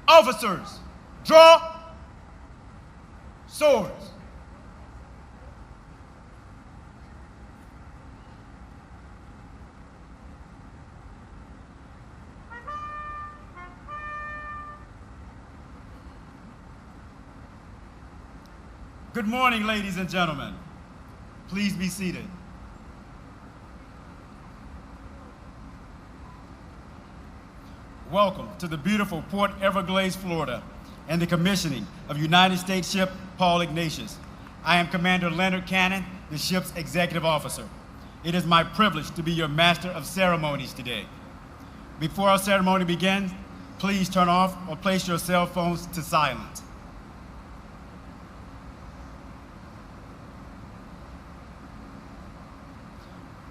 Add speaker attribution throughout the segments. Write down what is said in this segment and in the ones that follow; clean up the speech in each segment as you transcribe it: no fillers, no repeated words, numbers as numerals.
Speaker 1: Officers, draw swords. Good morning, ladies and gentlemen. Please be seated. Welcome to the beautiful Port Everglades, Florida, and the commissioning of United States ship Paul Ignatius. I am Commander Leonard Cannon, the ship's executive officer. It is my privilege to be your master of ceremonies today. Before our ceremony begins, please turn off or place your cell phones to silent.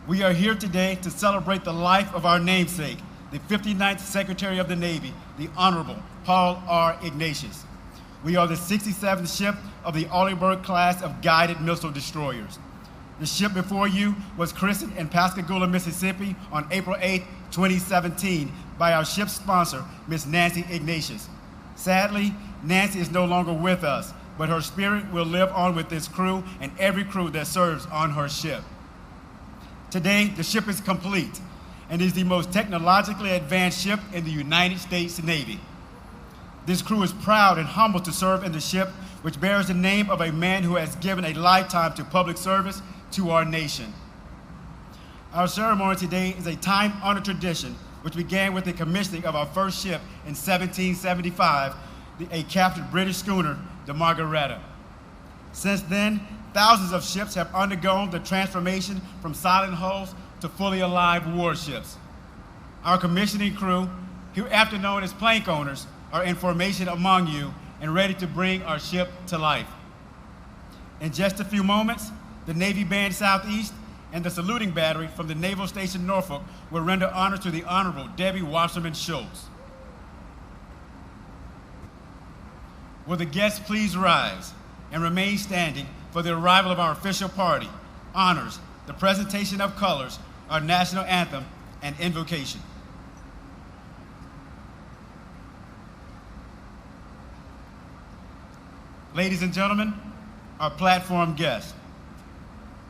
Speaker 1: We are here today to celebrate the life of our namesake, the 59th Secretary of the Navy, the Honorable Paul R. Ignatius. We are the 67th ship of the Arleigh class of guided missile destroyers. The ship before you was christened in Pascagoula, Mississippi on April 8, 2017 by our ship's sponsor, Miss Nancy Ignatius. Sadly, Nancy is no longer with us, but her spirit will live on with this crew and every crew that serves on her ship. Today, the ship is complete and is the most technologically advanced ship in the United States Navy. This crew is proud and humbled to serve in the ship, which bears the name of a man who has given a lifetime to public service to our nation. Our ceremony today is a time-honored tradition which began with the commissioning of our first ship in 1775, a captured British schooner, the Margaretta. Since then, thousands of ships have undergone the transformation from silent hulls to fully alive warships. Our commissioning crew, hereafter known as plank owners, are in formation among you and ready to bring our ship to life. In just a few moments, the Navy Band Southeast and the saluting battery from the Naval Station Norfolk will render honor to the Honorable Debbie Wasserman Schultz. Will the guests please rise and remain standing for the arrival of our official party, honors, the presentation of colors, our national anthem, and invocation. Ladies and gentlemen, our platform guests,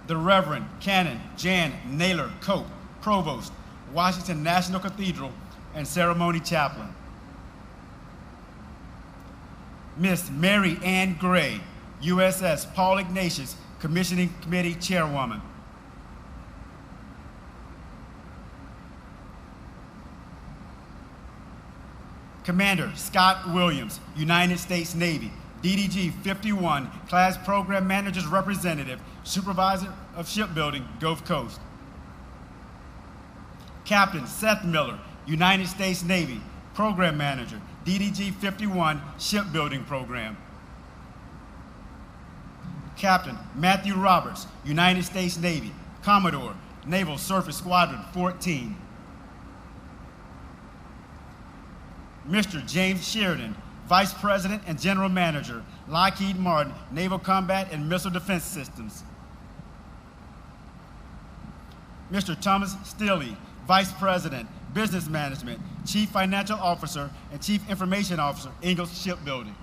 Speaker 1: the Reverend Canon Jan Naylor Cope, Provost, Washington National Cathedral, and Ceremony Chaplain. Miss Mary Ann Gray, USS Paul Ignatius, Commissioning Committee Chairwoman. Commander Scott Williams, United States Navy, DDG 51, Class Program Manager's Representative, Supervisor of Shipbuilding, Gulf Coast. Captain Seth Miller, United States Navy, Program Manager, DDG 51, Shipbuilding Program. Captain Matthew Roberts, United States Navy, Commodore, Naval Surface Squadron 14. Mr. James Sheridan, Vice President and General Manager, Lockheed Martin, Naval Combat and Missile Defense Systems. Mr. Thomas Stilley, Vice President, Business Management, Chief Financial Officer, and Chief Information Officer, Ingalls Shipbuilding.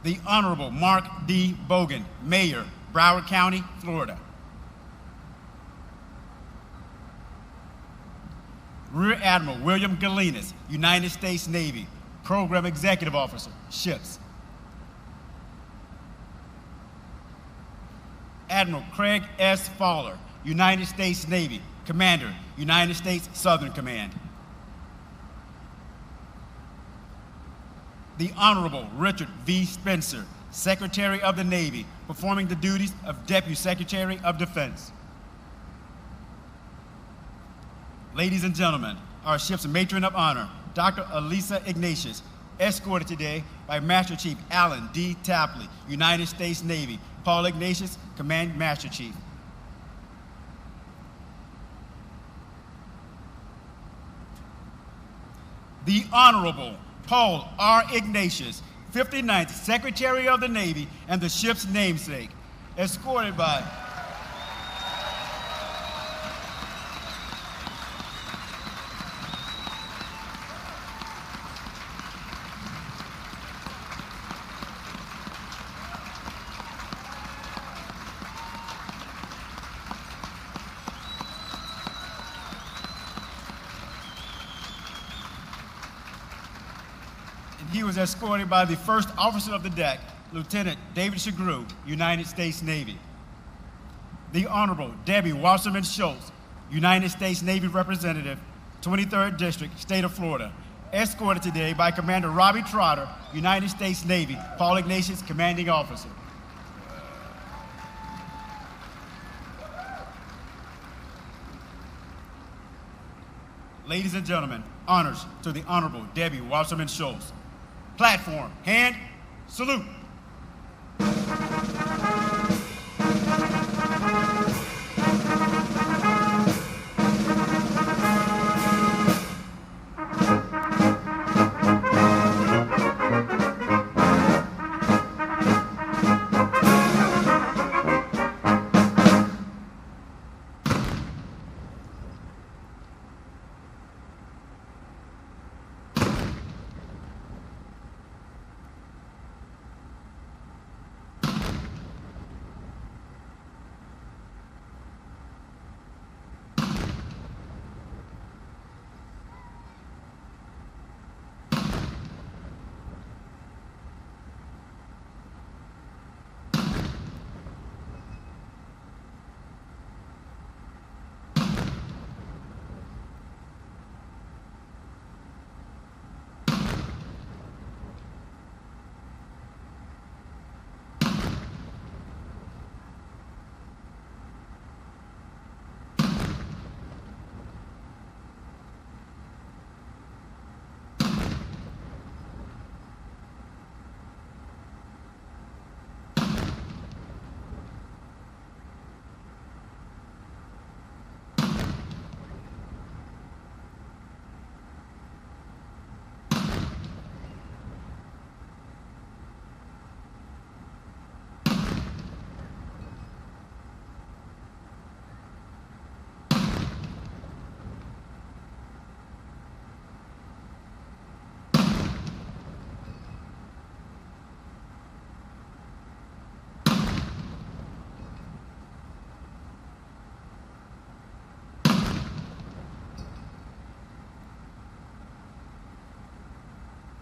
Speaker 1: The Honorable Mark D. Bogan, Mayor, Broward County, Florida. Rear Admiral William Galinas, United States Navy, Program Executive Officer, Ships. Admiral Craig S. Fowler, United States Navy, Commander, United States Southern Command. The Honorable Richard V. Spencer, Secretary of the Navy, performing the duties of Deputy Secretary of Defense. Ladies and gentlemen, our ship's matron of honor, Dr. Elisa Ignatius, escorted today by Master Chief Alan D. Tapley, United States Navy, Paul Ignatius, Command Master Chief. The Honorable Paul R. Ignatius, 59th Secretary of the Navy and the ship's namesake, escorted by he was escorted by the first officer of the deck, Lieutenant David Shagru, United States Navy. The Honorable Debbie Wasserman Schultz, United States Navy Representative, 23rd District, State of Florida, escorted today by Commander Robbie Trotter, United States Navy, Paul Ignatius, Commanding Officer. Ladies and gentlemen, honors to the Honorable Debbie Wasserman Schultz. Platform, hand, salute.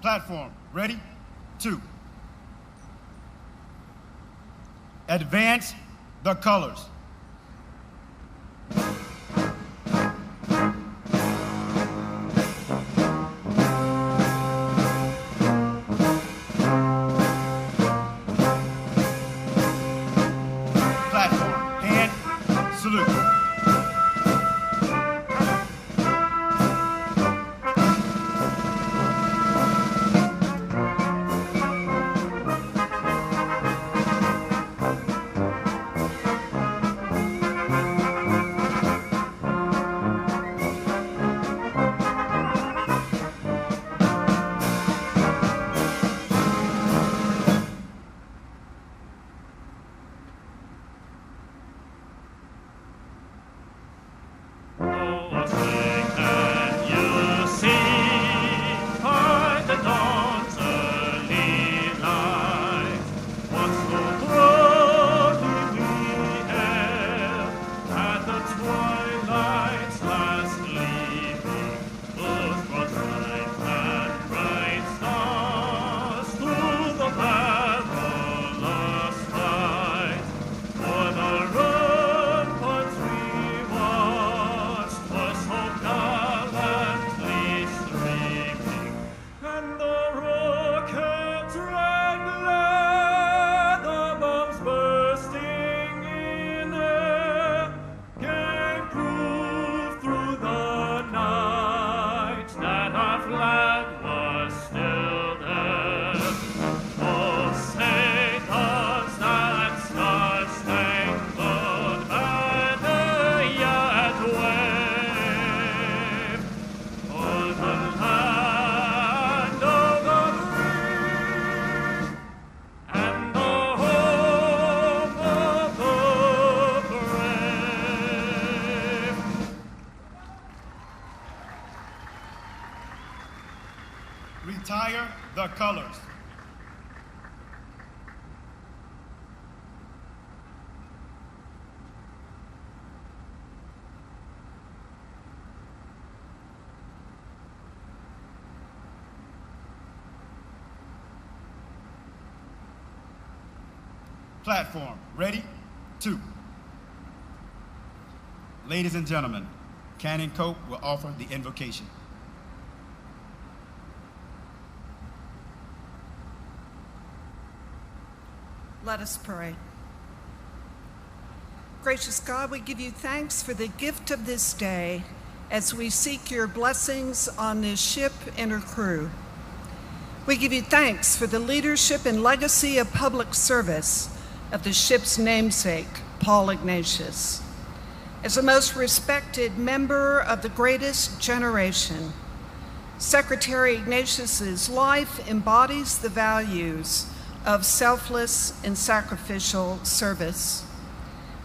Speaker 1: Platform, ready, 2. Advance the colors. Platform, hand, salute. Retire the colors. Platform. Ready? 2. Ladies and gentlemen, Canon Cope will offer the invocation.
Speaker 2: Let us pray. Gracious God, we give you thanks for the gift of this day as we seek your blessings on this ship and her crew. We give you thanks for the leadership and legacy of public service of the ship's namesake, Paul Ignatius. As the most respected member of the greatest generation, Secretary Ignatius's life embodies the values of selfless and sacrificial service.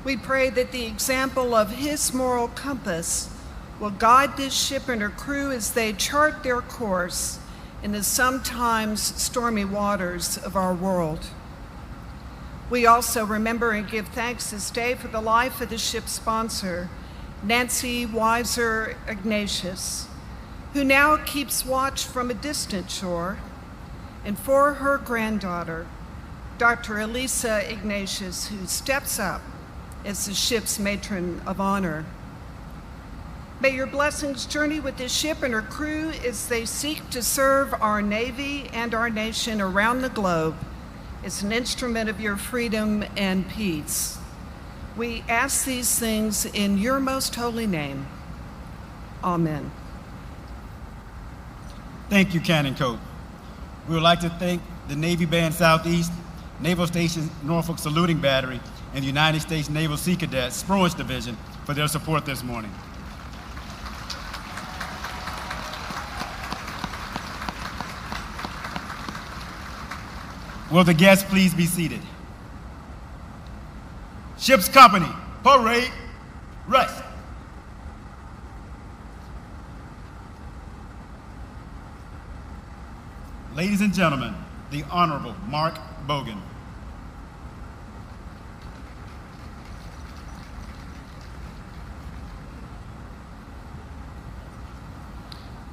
Speaker 2: We pray that the example of his moral compass will guide this ship and her crew as they chart their course in the sometimes stormy waters of our world. We also remember and give thanks this day for the life of the ship's sponsor, Nancy Weiser Ignatius, who now keeps watch from a distant shore, and for her granddaughter, Dr. Elisa Ignatius, who steps up as the ship's matron of honor. May your blessings journey with this ship and her crew as they seek to serve our Navy and our nation around the globe as an instrument of your freedom and peace. We ask these things in your most holy name. Amen.
Speaker 1: Thank you, Canon Cope. We would like to thank the Navy Band Southeast, Naval Station Norfolk Saluting Battery, and the United States Naval Sea Cadets Spruance Division for their support this morning. Will the guests please be seated? Ship's company, parade, rest. Ladies and gentlemen, the Honorable Mark Bogan.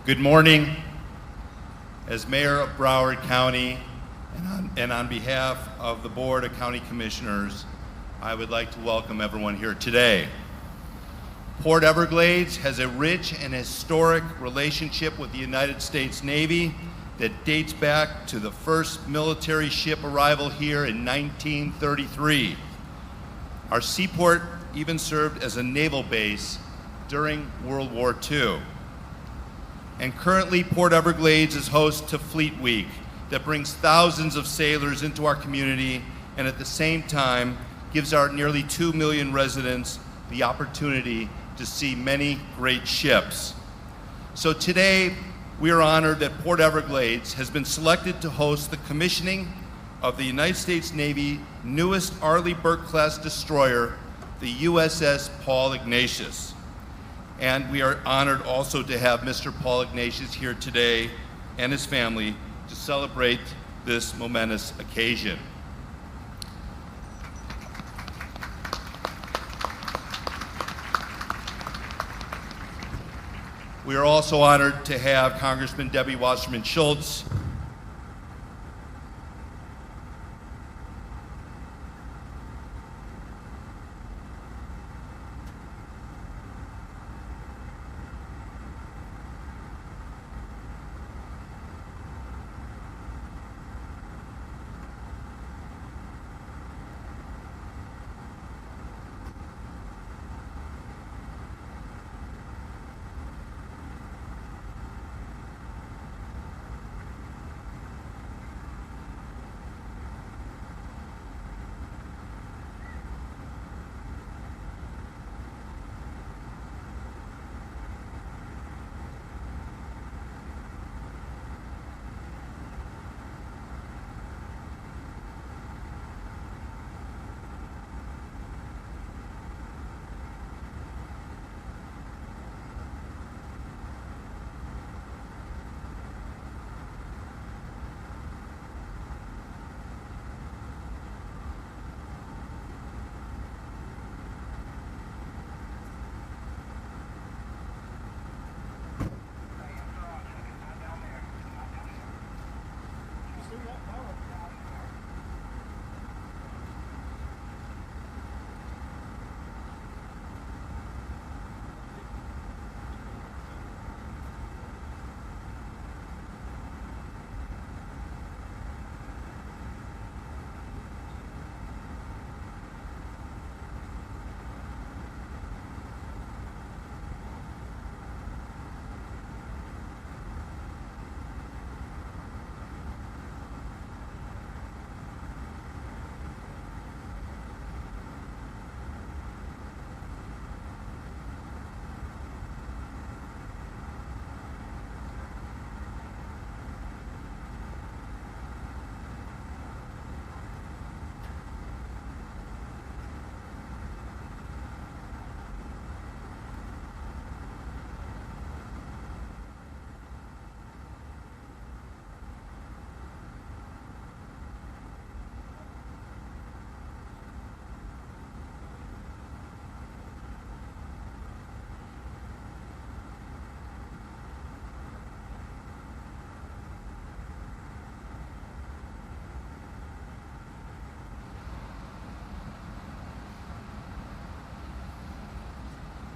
Speaker 3: Good morning. As Mayor of Broward County and on behalf of the Board of County Commissioners, I would like to welcome everyone here today. Port Everglades has a rich and historic relationship with the United States Navy that dates back to the first military ship arrival here in 1933. Our seaport even served as a naval base during World War II. And currently, Port Everglades is host to Fleet Week that brings thousands of sailors into our community and at the same time gives our nearly 2 million residents the opportunity to see many great ships. So today, we are honored that Port Everglades has been selected to host the commissioning of the United States Navy newest Arleigh Burke-class destroyer, the USS Paul Ignatius. And we are honored also to have Mr. Paul Ignatius here today and his family to celebrate this momentous occasion. We are also honored to have Congressman Debbie Wasserman Schultz,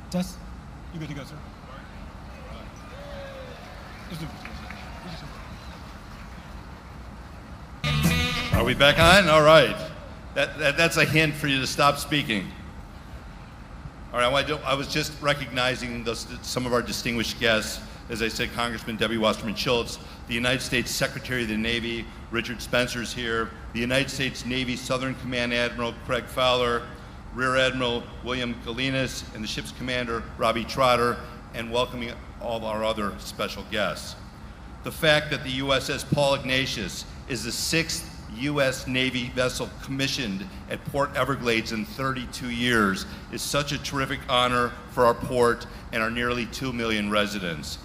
Speaker 1: Test. You good to go, sir?
Speaker 3: Are we back on? All right. That's a hint for you to stop speaking. All right, I was just recognizing some of our distinguished guests. As I said, Congressman Debbie Wasserman Schultz, the United States Secretary of the Navy, Richard Spencer's here, the United States Navy Southern Command Admiral Craig Fowler, Rear Admiral William Galinas, and the ship's commander, Robbie Trotter, and welcoming all our other special guests. The fact that the USS Paul Ignatius is the 6th U.S. Navy vessel commissioned at Port Everglades in 32 years is such a terrific honor for our port and our nearly 2 million residents.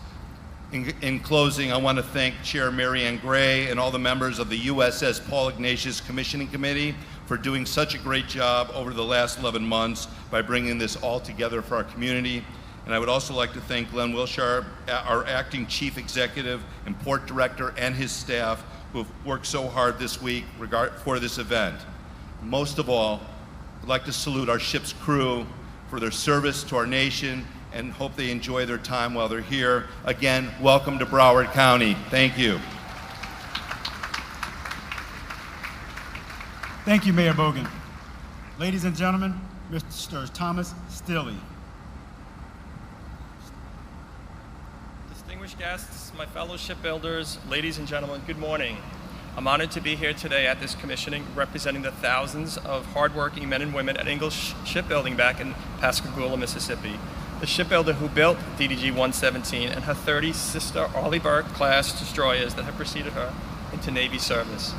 Speaker 3: In closing, I want to thank Chair Mary Ann Gray and all the members of the USS Paul Ignatius Commissioning Committee for doing such a great job over the last 11 months by bringing this all together for our community. And I would also like to thank Glenn Wilshire, our acting chief executive and port director, and his staff who have worked so hard this week for this event. Most of all, I'd like to salute our ship's crew for their service to our nation and hope they enjoy their time while they're here. Again, welcome to Broward County. Thank you.
Speaker 1: Thank you, Mayor Bogan. Ladies and gentlemen, Mr. Thomas Stilley.
Speaker 4: Distinguished guests, my fellow shipbuilders, ladies and gentlemen, good morning. I'm honored to be here today at this commissioning representing the thousands of hardworking men and women at Ingalls Shipbuilding back in Pascagoula, Mississippi. The shipbuilder who built DDG-117 and her 30 sister Arleigh Burke-class destroyers that have preceded her into Navy service.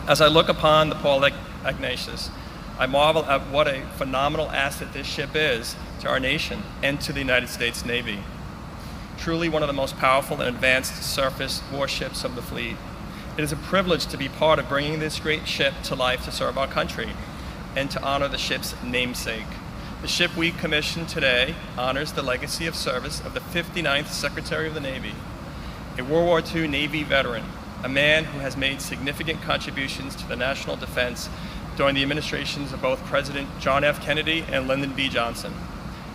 Speaker 4: As I look upon the Paul Ignatius, I marvel at what a phenomenal asset this ship is to our nation and to the United States Navy. Truly one of the most powerful and advanced surface warships of the fleet. It is a privilege to be part of bringing this great ship to life to serve our country and to honor the ship's namesake. The ship we commissioned today honors the legacy of service of the 59th Secretary of the Navy, a World War II Navy veteran, a man who has made significant contributions to the national defense during the administrations of both President John F. Kennedy and Lyndon B. Johnson,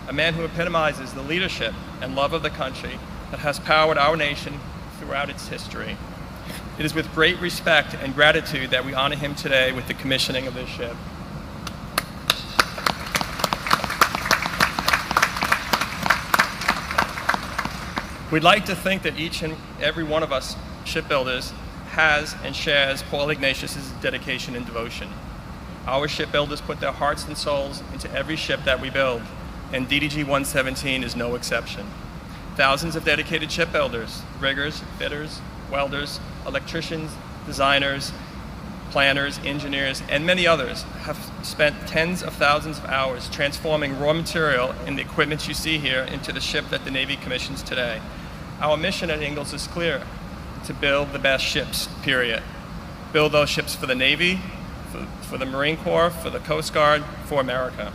Speaker 4: a man who epitomizes the leadership and love of the country that has powered our nation throughout its history. It is with great respect and gratitude that we honor him today with the commissioning of this ship. We'd like to think that each and every one of us shipbuilders has and shares Paul Ignatius' dedication and devotion. Our shipbuilders put their hearts and souls into every ship that we build, and DDG-117 is no exception. Thousands of dedicated shipbuilders, riggers, fitters, welders, electricians, designers, planners, engineers, and many others have spent tens of thousands of hours transforming raw material in the equipment you see here into the ship that the Navy commissions today. Our mission at Ingalls is clear: to build the best ships, period. Build those ships for the Navy, for the Marine Corps, for the Coast Guard, for America.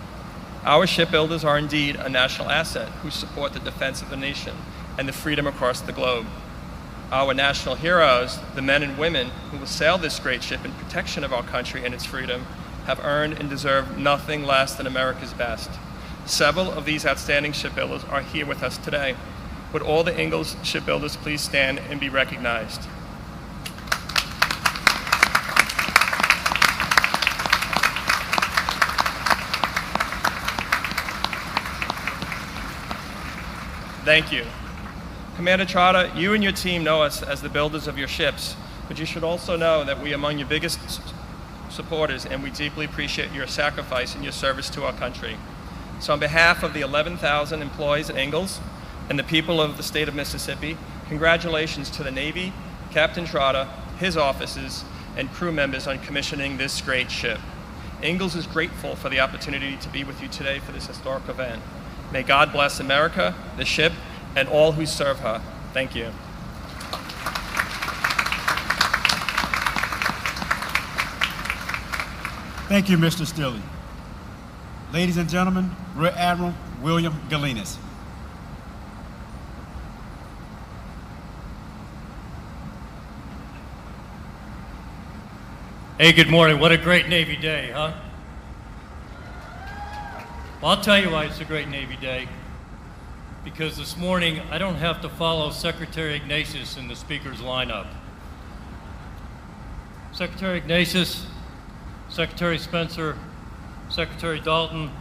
Speaker 4: Our shipbuilders are indeed a national asset who support the defense of the nation and the freedom across the globe. Our national heroes, the men and women who will sail this great ship in protection of our country and its freedom, have earned and deserve nothing less than America's best. Several of these outstanding shipbuilders are here with us today. Would all the Ingalls shipbuilders please stand and be recognized? Thank you. Commander Trotter, you and your team know us as the builders of your ships, but you should also know that we are among your biggest supporters, and we deeply appreciate your sacrifice and your service to our country. So on behalf of the 11,000 employees at Ingalls and the people of the state of Mississippi, congratulations to the Navy, Captain Trotter, his officers, and crew members on commissioning this great ship. Ingalls is grateful for the opportunity to be with you today for this historic event. May God bless America, the ship, and all who serve her. Thank you.
Speaker 1: Thank you, Mr. Stilley. Ladies and gentlemen, Rear Admiral William Galinas.
Speaker 5: Hey, good morning. What a great Navy day, huh? Well, I'll tell you why it's a great Navy day. because this morning I don't have to follow Secretary Ignatius in the speaker's lineup. Secretary Ignatius, Secretary Spencer, Secretary Dalton,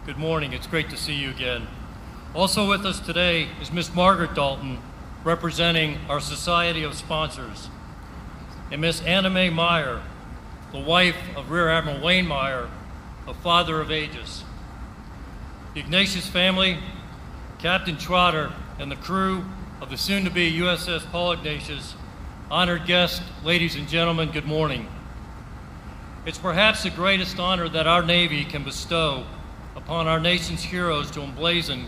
Speaker 5: good morning. It's great to see you again. Also with us today is Miss Margaret Dalton, representing our Society of Sponsors, and Miss Anna Mae Meyer, the wife of Rear Admiral Wayne Meyer, a father of ages. The Ignatius family, Captain Trotter, and the crew of the soon-to-be USS Paul Ignatius, honored guests, ladies and gentlemen, good morning. It's perhaps the greatest honor that our Navy can bestow upon our nation's heroes to emblazon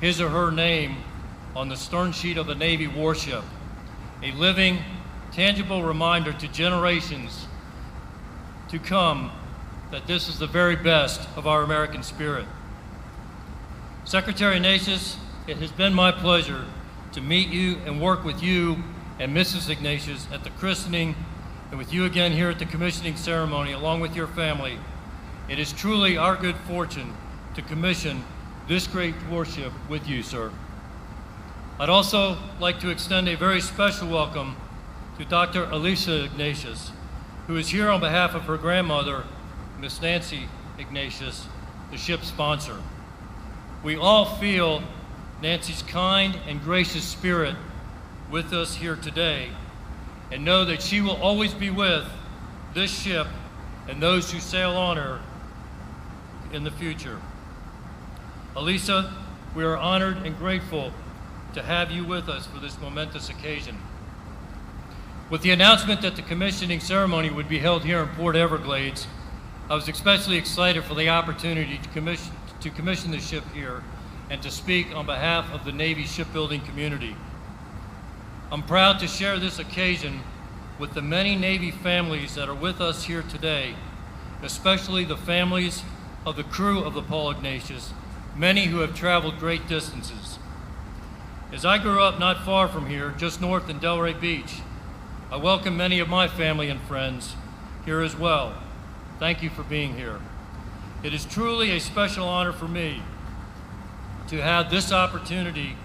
Speaker 5: his or her name on the stern sheet of a Navy warship, a living, tangible reminder to generations to come that this is the very best of our American spirit. Secretary Ignatius, it has been my pleasure to meet you and work with you and Mrs. Ignatius at the christening and with you again here at the commissioning ceremony along with your family. It is truly our good fortune to commission this great warship with you, sir. I'd also like to extend a very special welcome to Dr. Elisa Ignatius, who is here on behalf of her grandmother, Miss Nancy Ignatius, the ship's sponsor. We all feel Nancy's kind and gracious spirit with us here today, and know that she will always be with this ship and those who sail on her in the future. Elisa, we are honored and grateful to have you with us for this momentous occasion. With the announcement that the commissioning ceremony would be held here in Port Everglades, I was especially excited for the opportunity to commission the ship here and to speak on behalf of the Navy shipbuilding community. I'm proud to share this occasion with the many Navy families that are with us here today, especially the families of the crew of the Paul Ignatius, many who have traveled great distances. As I grew up not far from here, just north in Delray Beach, I welcome many of my family and friends here as well. Thank you for being here. It is truly a special honor for me to have this opportunity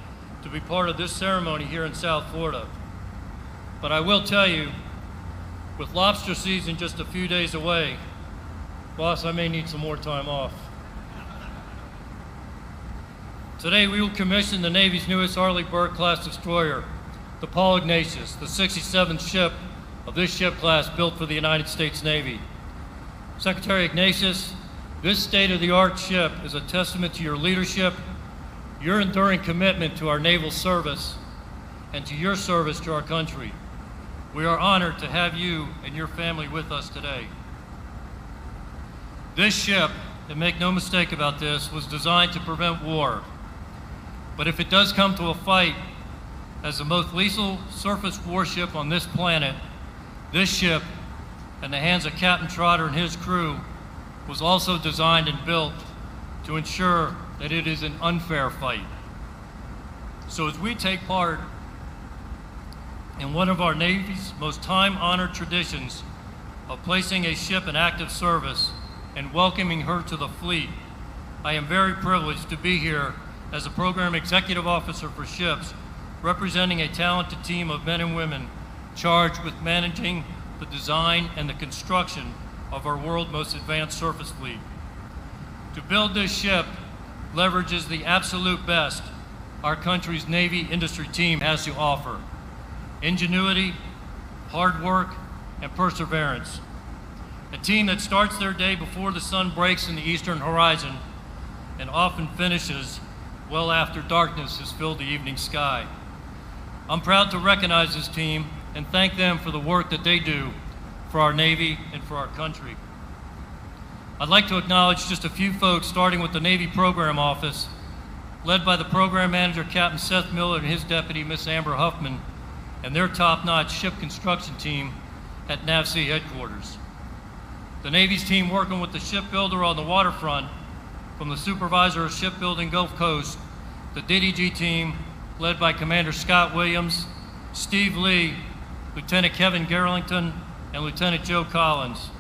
Speaker 5: to be part of this ceremony here in South Florida. But I will tell you, with lobster season just a few days away, boss, I may need some more time off. Today we will commission the Navy's newest Arleigh Burke-class destroyer, the Paul Ignatius, the 67th ship of this ship class built for the United States Navy. Secretary Ignatius, this state-of-the-art ship is a testament to your leadership, your enduring commitment to our naval service, and to your service to our country. We are honored to have you and your family with us today. This ship, and make no mistake about this, was designed to prevent war. But if it does come to a fight, as the most lethal surface warship on this planet, this ship, in the hands of Captain Trotter and his crew, was also designed and built to ensure that it is an unfair fight. So as we take part in one of our Navy's most time-honored traditions of placing a ship in active service and welcoming her to the fleet, I am very privileged to be here as a Program Executive Officer for ships, representing a talented team of men and women charged with managing the design and the construction of our world's most advanced surface fleet. To build this ship leverages the absolute best our country's Navy industry team has to offer: ingenuity, hard work, and perseverance. A team that starts their day before the sun breaks in the eastern horizon and often finishes well after darkness has filled the evening sky. I'm proud to recognize this team and thank them for the work that they do for our Navy and for our country. I'd like to acknowledge just a few folks, starting with the Navy Program Office, led by the Program Manager, Captain Seth Miller, and his deputy, Miss Amber Huffman, and their top-notch ship construction team at NAVSEA headquarters. The Navy's team working with the shipbuilder on the waterfront, from the supervisor of shipbuilding Gulf Coast, the DDG team, led by Commander Scott Williams, Steve Lee, Lieutenant Kevin Garlington, and Lieutenant Joe Collins,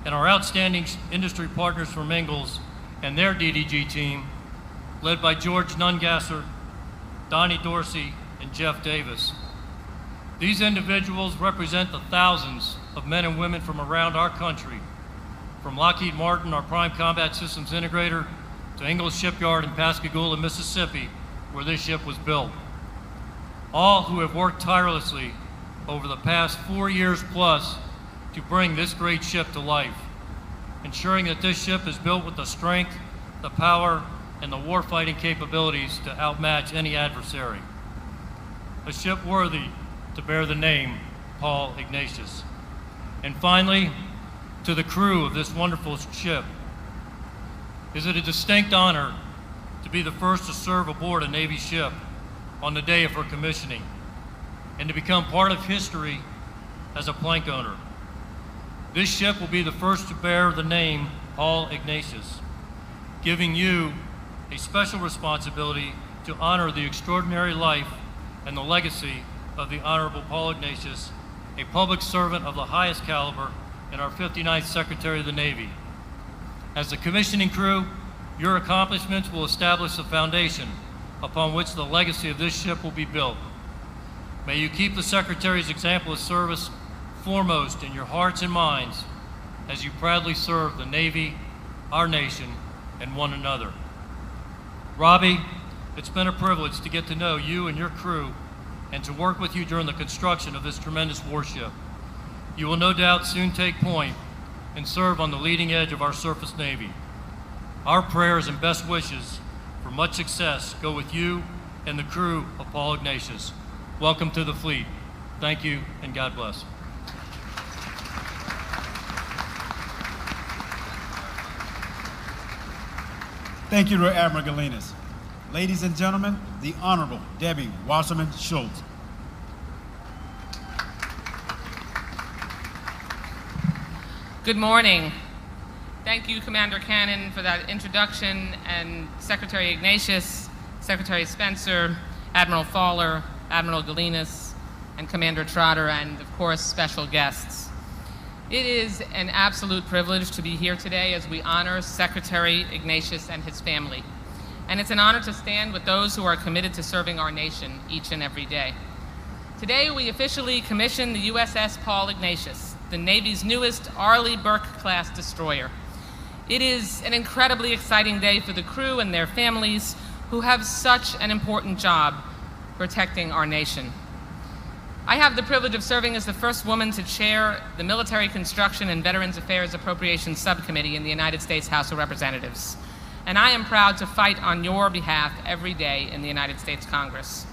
Speaker 5: and our outstanding industry partners from Ingalls and their DDG team, led by George Nungasser Donnie Dorsey, and Jeff Davis. These individuals represent the thousands of men and women from around our country, from Lockheed Martin, our prime combat systems integrator, to Ingalls Shipyard in Pascagoula, Mississippi, where this ship was built. All who have worked tirelessly over the past 4 years plus to bring this great ship to life, ensuring that this ship is built with the strength, the power, and the warfighting capabilities to outmatch any adversary. A ship worthy to bear the name Paul Ignatius. And finally, to the crew of this wonderful ship, is it a distinct honor to be the first to serve aboard a Navy ship on the day of her commissioning and to become part of history as a plank owner. This ship will be the first to bear the name Paul Ignatius, giving you a special responsibility to honor the extraordinary life and the legacy of the Honorable Paul Ignatius, a public servant of the highest caliber and our 59th Secretary of the Navy. As the commissioning crew, your accomplishments will establish the foundation upon which the legacy of this ship will be built. May you keep the Secretary's example of service foremost in your hearts and minds as you proudly serve the Navy, our nation, and one another. Robbie, it's been a privilege to get to know you and your crew and to work with you during the construction of this tremendous warship. You will no doubt soon take point and serve on the leading edge of our surface Navy. Our prayers and best wishes for much success go with you and the crew of Paul Ignatius. Welcome to the fleet. Thank you, and God bless.
Speaker 1: Thank you, Rear Admiral Galinas. Ladies and gentlemen, the Honorable Debbie Wasserman Schultz.
Speaker 6: Good morning. Thank you, Commander Cannon, for that introduction, and Secretary Ignatius, Secretary Spencer, Admiral Fowler, Admiral Galinas, and Commander Trotter, and of course, special guests. It is an absolute privilege to be here today as we honor Secretary Ignatius and his family. And it's an honor to stand with those who are committed to serving our nation each and every day. Today, we officially commission the USS Paul Ignatius, the Navy's newest Arleigh Burke-class destroyer. It is an incredibly exciting day for the crew and their families who have such an important job protecting our nation. I have the privilege of serving as the first woman to chair the Military Construction and Veterans Affairs Appropriations Subcommittee in the United States House of Representatives. And I am proud to fight on your behalf every day in the United States Congress.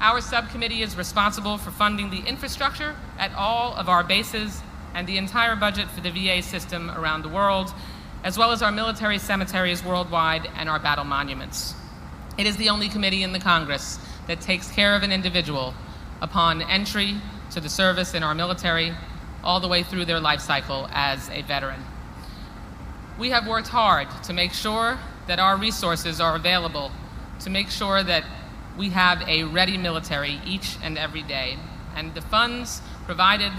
Speaker 6: Our subcommittee is responsible for funding the infrastructure at all of our bases and the entire budget for the VA system around the world, as well as our military cemeteries worldwide and our battle monuments. It is the only committee in the Congress that takes care of an individual upon entry to the service in our military, all the way through their life cycle as a veteran. We have worked hard to make sure that our resources are available, to make sure that we have a ready military each and every day. And the funds provided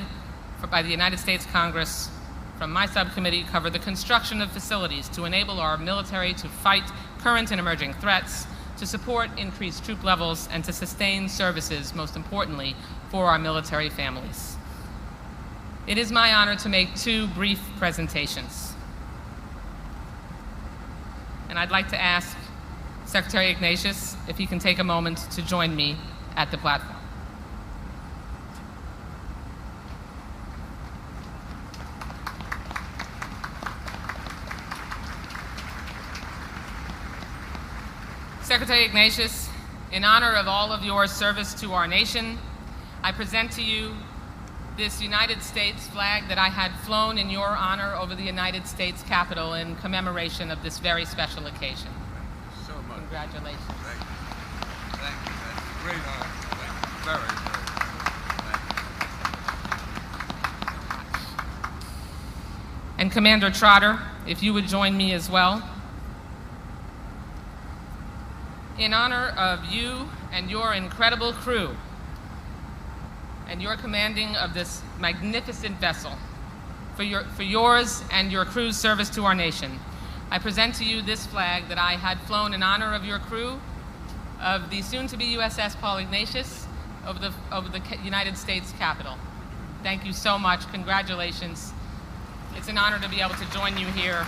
Speaker 6: by the United States Congress from my subcommittee cover the construction of facilities to enable our military to fight current and emerging threats, to support increased troop levels, and to sustain services, most importantly, for our military families. It is my honor to make two brief presentations. And I'd like to ask Secretary Ignatius if he can take a moment to join me at the platform. Secretary Ignatius, in honor of all of your service to our nation, I present to you this United States flag that I had flown in your honor over the United States Capitol in commemoration of this very special occasion.
Speaker 7: Thank you so much.
Speaker 6: Congratulations.
Speaker 7: Thank you. Thank you. That's a great honor. Thank you. Very, very. Thank you.
Speaker 6: And Commander Trotter, if you would join me as well. In honor of you and your incredible crew and your commanding of this magnificent vessel, for yours and your crew's service to our nation, I present to you this flag that I had flown in honor of your crew of the soon-to-be USS Paul Ignatius over the United States Capitol. Thank you so much. Congratulations. It's an honor to be able to join you here.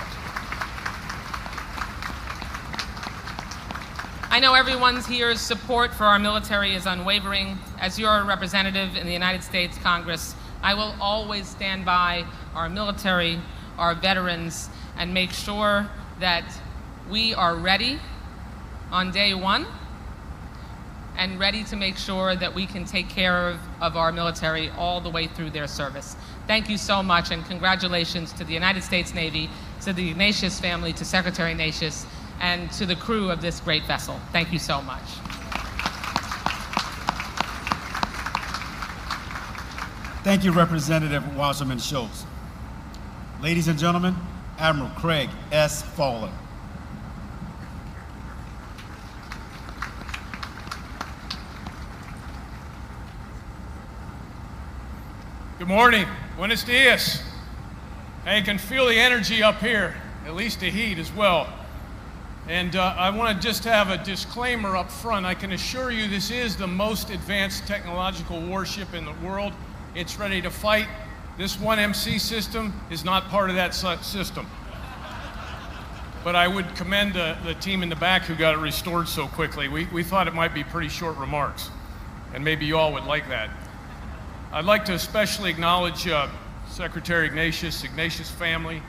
Speaker 6: I know everyone's here's support for our military is unwavering. As your representative in the United States Congress, I will always stand by our military, our veterans, and make sure that we are ready on day one and ready to make sure that we can take care of our military all the way through their service. Thank you so much, and congratulations to the United States Navy, to the Ignatius family, to Secretary Ignatius, and to the crew of this great vessel. Thank you so much.
Speaker 1: Thank you, Representative Wasserman Schultz. Ladies and gentlemen, Admiral Craig S. Fowler.
Speaker 8: Good morning. Buenos dias. I can feel the energy up here, at least the heat as well. And I want to just have a disclaimer up front. I can assure you this is the most advanced technological warship in the world. It's ready to fight. This 1MC system is not part of that system. But I would commend the team in the back who got it restored so quickly. We thought it might be pretty short remarks, and maybe you all would like that. I'd like to especially acknowledge Secretary Ignatius family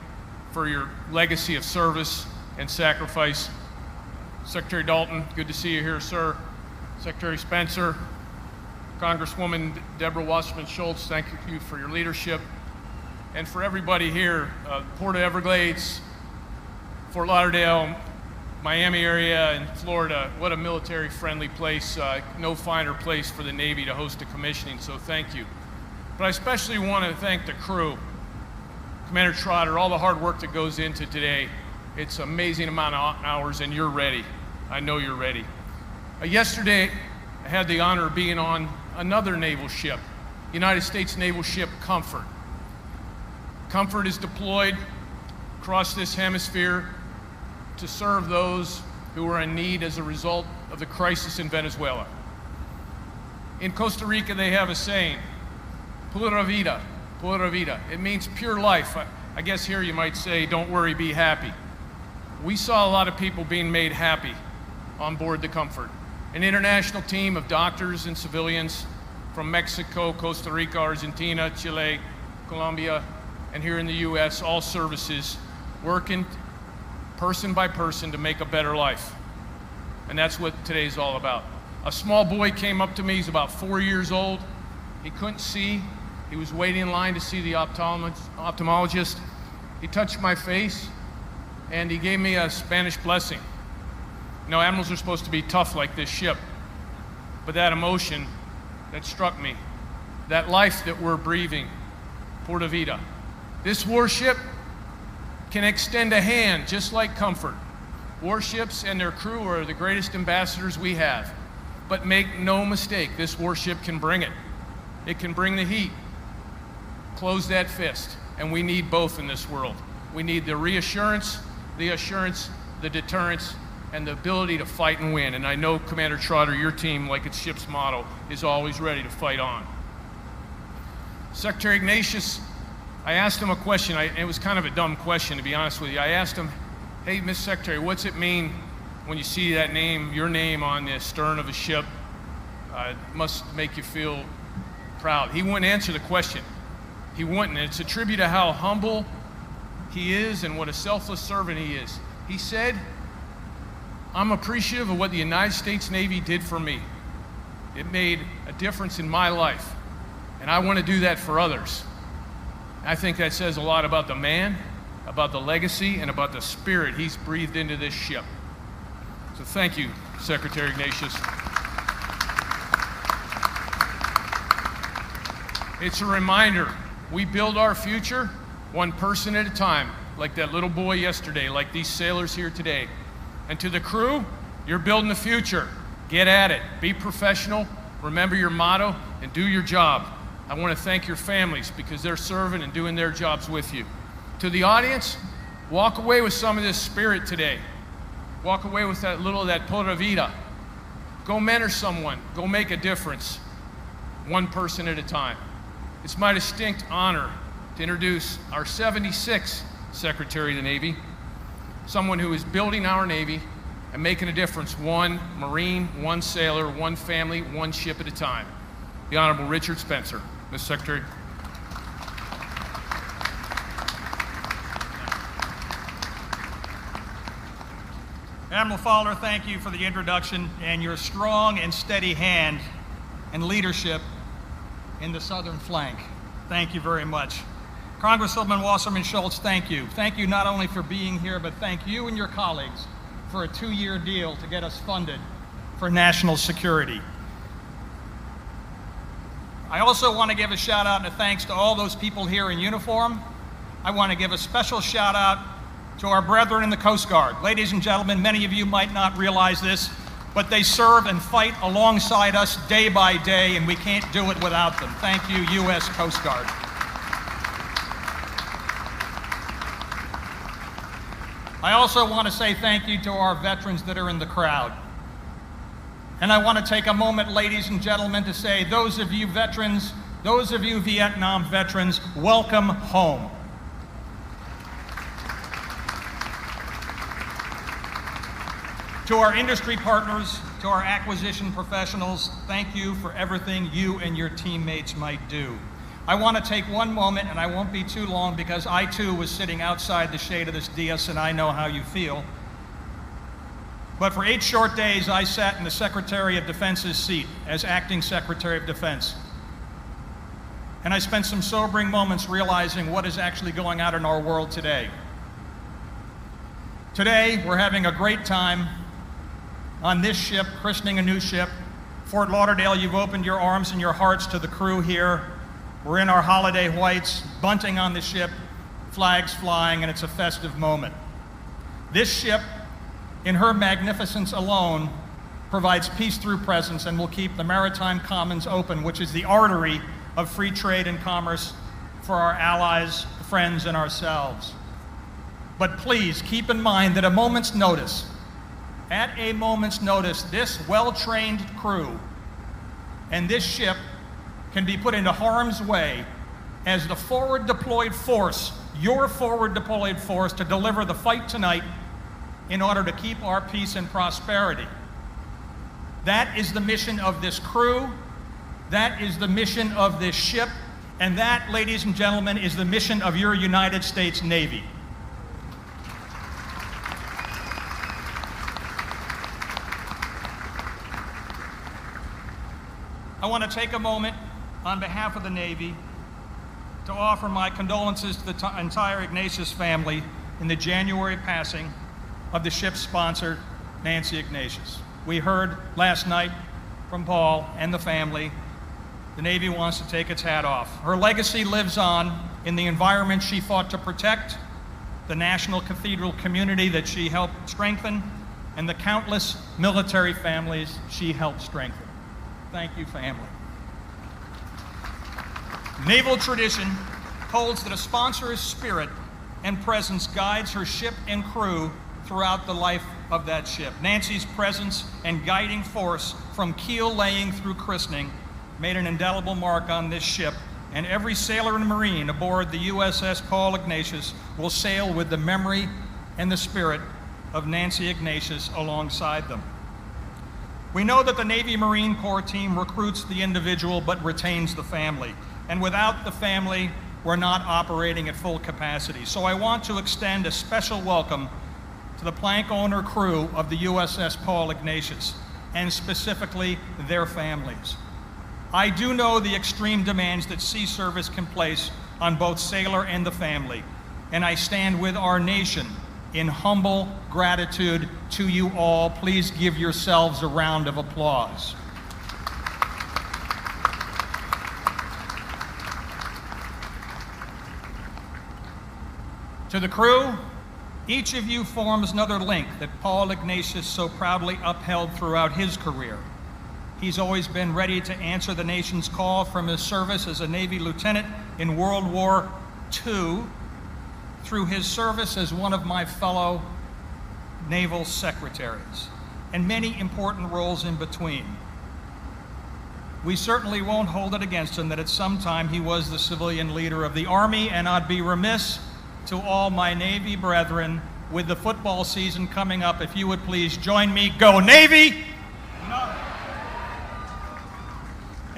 Speaker 8: for your legacy of service and sacrifice. Secretary Dalton, good to see you here, sir. Secretary Spencer, Congresswoman Deborah Wasserman Schultz, thank you for your leadership. And for everybody here, Port Everglades, Fort Lauderdale, Miami area, and Florida, what a military-friendly place. No finer place for the Navy to host a commissioning, so thank you. But I especially want to thank the crew, Commander Trotter, all the hard work that goes into today. It's an amazing amount of hours, and you're ready. I know you're ready. Yesterday, I had the honor of being on another naval ship, United States naval ship Comfort. Comfort is deployed across this hemisphere to serve those who are in need as a result of the crisis in Venezuela. In Costa Rica, they have a saying, pura vida, pura vida. It means pure life. I guess here you might say, don't worry, be happy. We saw a lot of people being made happy on board the Comfort. An international team of doctors and civilians from Mexico, Costa Rica, Argentina, Chile, Colombia, and here in the US, all services, working person by person to make a better life. And that's what today's all about. A small boy came up to me, he's about 4 years old. He couldn't see. He was waiting in line to see the ophthalmologist. He touched my face, and he gave me a Spanish blessing. You know, admirals are supposed to be tough like this ship, but that emotion that struck me, that life that we're breathing, Pura Vida. This warship can extend a hand just like Comfort. Warships and their crew are the greatest ambassadors we have. But make no mistake, this warship can bring it. It can bring the heat, close that fist, and we need both in this world. We need the reassurance, the assurance, the deterrence, and the ability to fight and win. And I know, Commander Trotter, your team, like its ship's motto, is always ready to fight on. Secretary Ignatius, I asked him a question. It was kind of a dumb question, to be honest with you. I asked him, hey, Mr. Secretary, what's it mean when you see that name, your name on the stern of a ship? It must make you feel proud. He wouldn't answer the question. He wouldn't. And it's a tribute to how humble he is and what a selfless servant he is. He said, I'm appreciative of what the United States Navy did for me. It made a difference in my life, and I want to do that for others. I think that says a lot about the man, about the legacy, and about the spirit he's breathed into this ship. So thank you, Secretary Ignatius. It's a reminder, we build our future one person at a time, like that little boy yesterday, like these sailors here today. And to the crew, you're building the future. Get at it. Be professional. Remember your motto and do your job. I want to thank your families because they're serving and doing their jobs with you. To the audience, walk away with some of this spirit today. Walk away with that little of that pura vida. Go mentor someone. Go make a difference, one person at a time. It's my distinct honor to introduce our 76th Secretary of the Navy, someone who is building our Navy and making a difference, one Marine, one sailor, one family, one ship at a time. The Honorable Richard Spencer. Mr. Secretary.
Speaker 9: Admiral Fowler, thank you for the introduction and your strong and steady hand and leadership in the southern flank. Thank you very much. Congresswoman Wasserman Schultz, thank you. Thank you not only for being here, but thank you and your colleagues for a 2-year deal to get us funded for national security. I also want to give a shout out and a thanks to all those people here in uniform. I want to give a special shout out to our brethren in the Coast Guard. Ladies and gentlemen, many of you might not realize this, but they serve and fight alongside us day by day, and we can't do it without them. Thank you, U.S. Coast Guard. I also want to say thank you to our veterans that are in the crowd. And I want to take a moment, ladies and gentlemen, to say, those of you veterans, those of you Vietnam veterans, welcome home. To our industry partners, to our acquisition professionals, thank you for everything you and your teammates might do. I want to take one moment, and I won't be too long because I too was sitting outside the shade of this dais and I know how you feel. But for 8 short days, I sat in the Secretary of Defense's seat as Acting Secretary of Defense. And I spent some sobering moments realizing what is actually going on in our world today. Today, we're having a great time on this ship, christening a new ship. Fort Lauderdale, you've opened your arms and your hearts to the crew here. We're in our holiday whites, bunting on the ship, flags flying, and it's a festive moment. This ship, in her magnificence alone, provides peace through presence and will keep the maritime commons open, which is the artery of free trade and commerce for our allies, friends, and ourselves. But please keep in mind that at a moment's notice, this well-trained crew and this ship can be put into harm's way as the forward deployed force, your forward deployed force, to deliver the fight tonight in order to keep our peace and prosperity. That is the mission of this crew, that is the mission of this ship, and that, ladies and gentlemen, is the mission of your United States Navy. I want to take a moment on behalf of the Navy to offer my condolences to the entire Ignatius family in the January passing of the ship's sponsor, Nancy Ignatius. We heard last night from Paul and the family. The Navy wants to take its hat off. Her legacy lives on in the environment she fought to protect, the national cathedral community that she helped strengthen, and the countless military families she helped strengthen. Thank you, family. Naval tradition holds that a sponsor's spirit and presence guides her ship and crew throughout the life of that ship. Nancy's presence and guiding force from keel laying through christening made an indelible mark on this ship, and every sailor and Marine aboard the USS Paul Ignatius will sail with the memory and the spirit of Nancy Ignatius alongside them. We know that the Navy Marine Corps team recruits the individual but retains the family. And without the family, we're not operating at full capacity. So I want to extend a special welcome to the plank owner crew of the USS Paul Ignatius, and specifically their families. I do know the extreme demands that sea service can place on both sailor and the family, and I stand with our nation in humble gratitude to you all. Please give yourselves a round of applause. To the crew, each of you forms another link that Paul Ignatius so proudly upheld throughout his career. He's always been ready to answer the nation's call from his service as a Navy lieutenant in World War II through his service as one of my fellow naval secretaries. and many important roles in between. We certainly won't hold it against him that at some time he was the civilian leader of the Army, and I'd be remiss to all my Navy brethren with the football season coming up if you would please join me. Go Navy!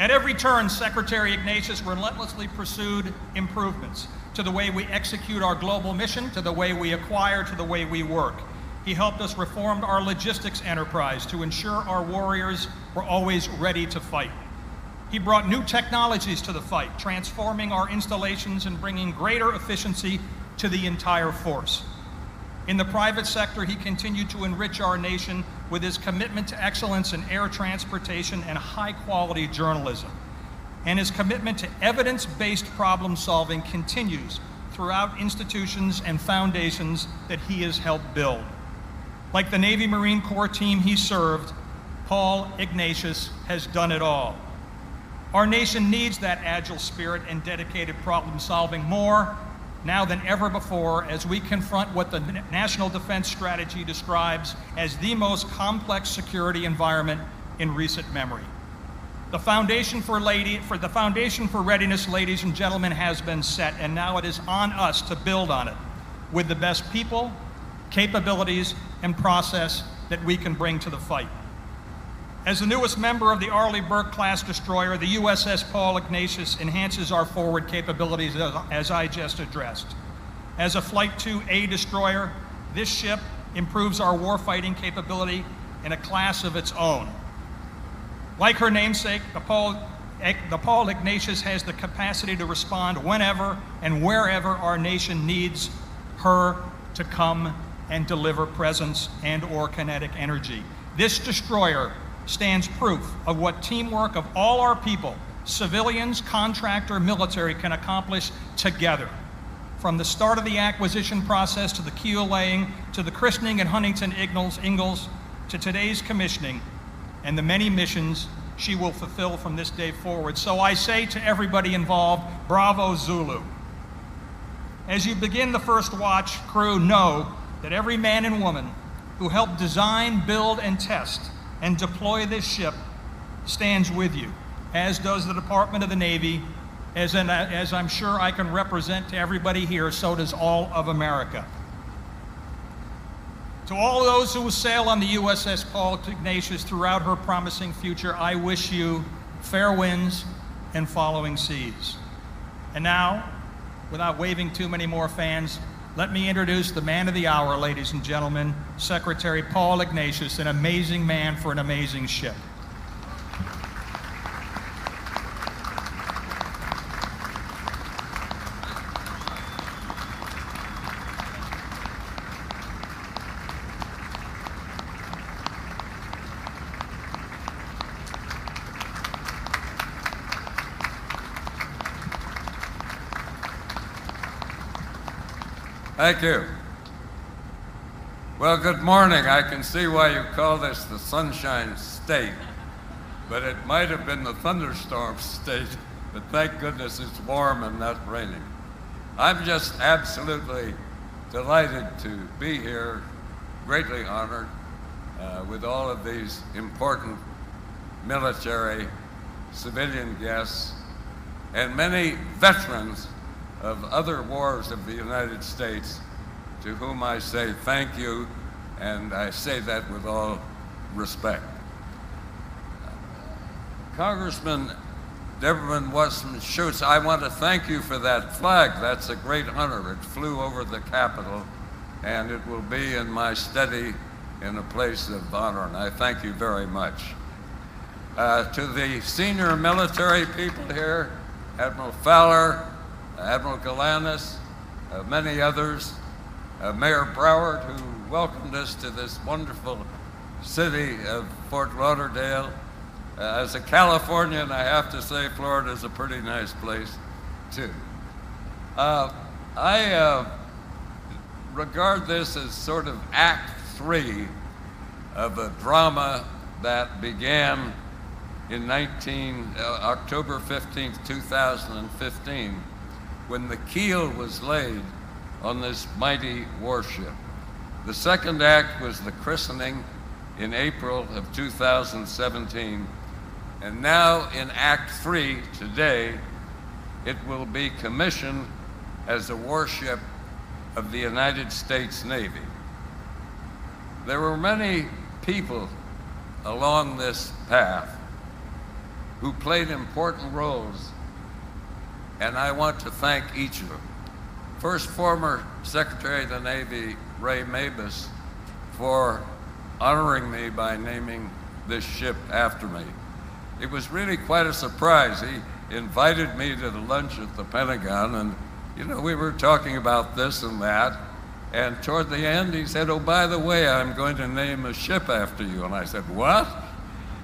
Speaker 9: At every turn, Secretary Ignatius relentlessly pursued improvements to the way we execute our global mission, to the way we acquire, to the way we work. He helped us reform our logistics enterprise to ensure our warriors were always ready to fight. He brought new technologies to the fight, transforming our installations and bringing greater efficiency to the entire force. In the private sector, he continued to enrich our nation with his commitment to excellence in air transportation and high-quality journalism. And his commitment to evidence-based problem solving continues throughout institutions and foundations that he has helped build. Like the Navy Marine Corps team he served, Paul Ignatius has done it all. Our nation needs that agile spirit and dedicated problem solving more now than ever before as we confront what the National Defense Strategy describes as the most complex security environment in recent memory. The foundation for readiness, ladies and gentlemen, has been set, and now it is on us to build on it with the best people, capabilities, and process that we can bring to the fight. As the newest member of the Arleigh Burke-class destroyer, the USS Paul Ignatius enhances our forward capabilities as I just addressed. As a Flight II-A destroyer, this ship improves our warfighting capability in a class of its own. Like her namesake, the Paul Ignatius has the capacity to respond whenever and wherever our nation needs her to come and deliver presence and/or kinetic energy. This destroyer stands proof of what teamwork of all our people, civilians, contractor, military, can accomplish together. From the start of the acquisition process to the keel laying, to the christening at Huntington Ingalls, to today's commissioning, and the many missions she will fulfill from this day forward. So I say to everybody involved, bravo Zulu. As you begin the first watch, crew, know that every man and woman who helped design, build, and test and deploy this ship stands with you, as does the Department of the Navy, as I'm sure I can represent to everybody here, so does all of America. To all those who will sail on the USS Paul Ignatius throughout her promising future, I wish you fair winds and following seas. And now, without waving too many more fans, let me introduce the man of the hour, ladies and gentlemen, Secretary Paul Ignatius, an amazing man for an amazing ship.
Speaker 7: Thank you. Well, good morning. I can see why you call this the Sunshine State, but it might have been the Thunderstorm State, but thank goodness it's warm and not raining. I'm just absolutely delighted to be here, greatly honored, with all of these important military, civilian guests, and many veterans of other wars of the United States, to whom I say thank you, and I say that with all respect. Congressman Deverman Wasserman-Schultz, I want to thank you for that flag. That's a great honor. It flew over the Capitol, and it will be in my study in a place of honor, and I thank you very much. To the senior military people here, Admiral Fowler, Admiral Galanis, many others, Mayor Broward, who welcomed us to this wonderful city of Fort Lauderdale. As a Californian, I have to say Florida is a pretty nice place, too. I regard this as sort of Act 3 of a drama that began in October 15th, 2015, when the keel was laid on this mighty warship. The second act was the christening in April of 2017, and now in Act 3 today, it will be commissioned as a warship of the United States Navy. There were many people along this path who played important roles, and I want to thank each of them. First, former Secretary of the Navy, Ray Mabus, for honoring me by naming this ship after me. It was really quite a surprise. He invited me to the lunch at the Pentagon, and you know, we were talking about this and that, and toward the end he said, "Oh, by the way, I'm going to name a ship after you." And I said, "What?"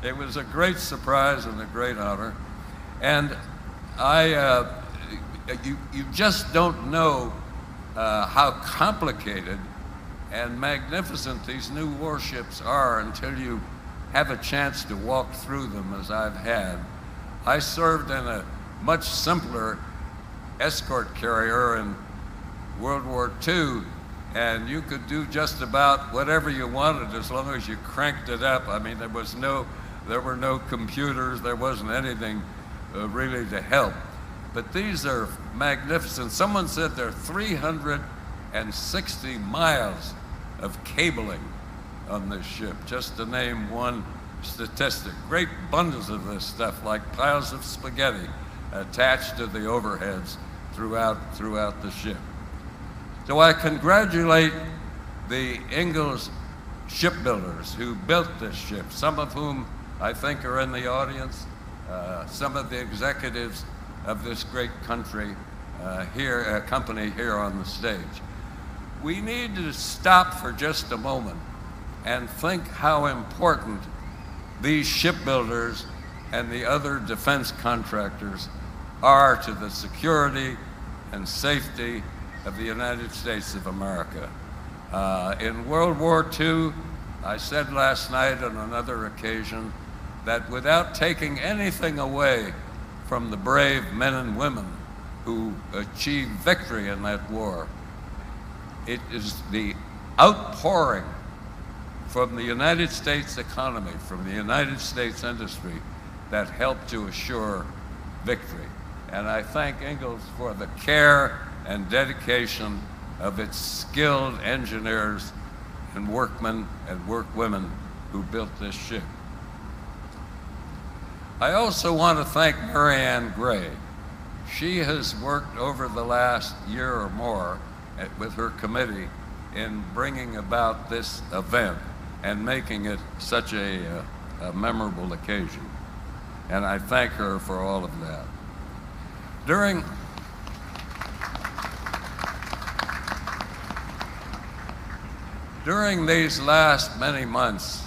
Speaker 7: It was a great surprise and a great honor. And you just don't know how complicated and magnificent these new warships are until you have a chance to walk through them, as I've had. I served in a much simpler escort carrier in World War II, and you could do just about whatever you wanted as long as you cranked it up. I mean, there were no computers, there wasn't anything really to help. But these are magnificent. Someone said there are 360 miles of cabling on this ship, just to name one statistic. Great bundles of this stuff, like piles of spaghetti, attached to the overheads throughout the ship. So I congratulate the Ingalls shipbuilders who built this ship, some of whom I think are in the audience, some of the executives of this great country company here on the stage. We need to stop for just a moment and think how important these shipbuilders and the other defense contractors are to the security and safety of the United States of America. In World War II, I said last night on another occasion that without taking anything away from the brave men and women who achieved victory in that war, it is the outpouring from the United States economy, from the United States industry, that helped to assure victory. And I thank Ingalls for the care and dedication of its skilled engineers and workmen and workwomen who built this ship. I also want to thank Marianne Gray. She has worked over the last year or more with her committee in bringing about this event and making it such a memorable occasion. And I thank her for all of that. During these last many months,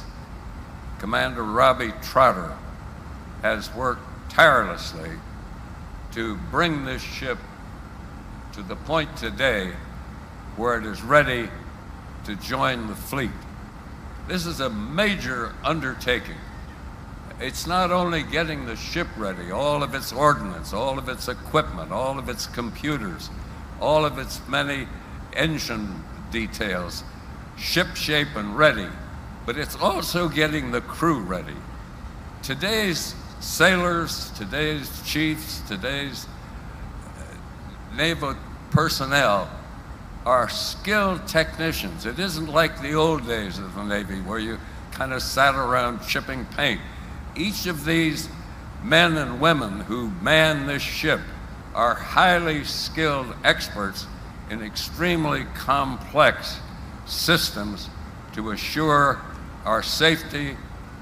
Speaker 7: Commander Robbie Trotter has worked tirelessly to bring this ship to the point today where it is ready to join the fleet. This is a major undertaking. It's not only getting the ship ready, all of its ordnance, all of its equipment, all of its computers, all of its many engine details, ship shape and ready, but it's also getting the crew ready. Today's sailors, today's chiefs, today's naval personnel are skilled technicians. It isn't like the old days of the Navy where you kind of sat around chipping paint. Each of these men and women who man this ship are highly skilled experts in extremely complex systems to assure our safety,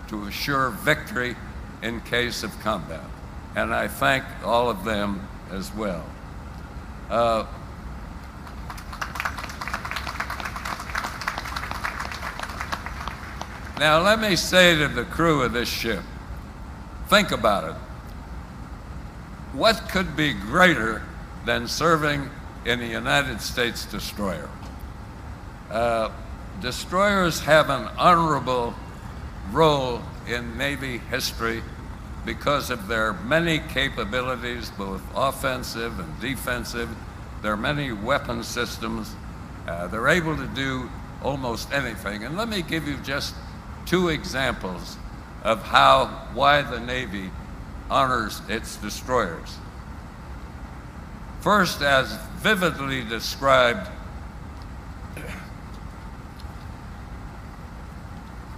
Speaker 7: to assure victory in case of combat. And I thank all of them as well. Now let me say to the crew of this ship, think about it. What could be greater than serving in a United States destroyer? Destroyers have an honorable role in Navy history because of their many capabilities, both offensive and defensive. There are many weapon systems. They're able to do almost anything. And let me give you just two examples of why the Navy honors its destroyers. First, as vividly described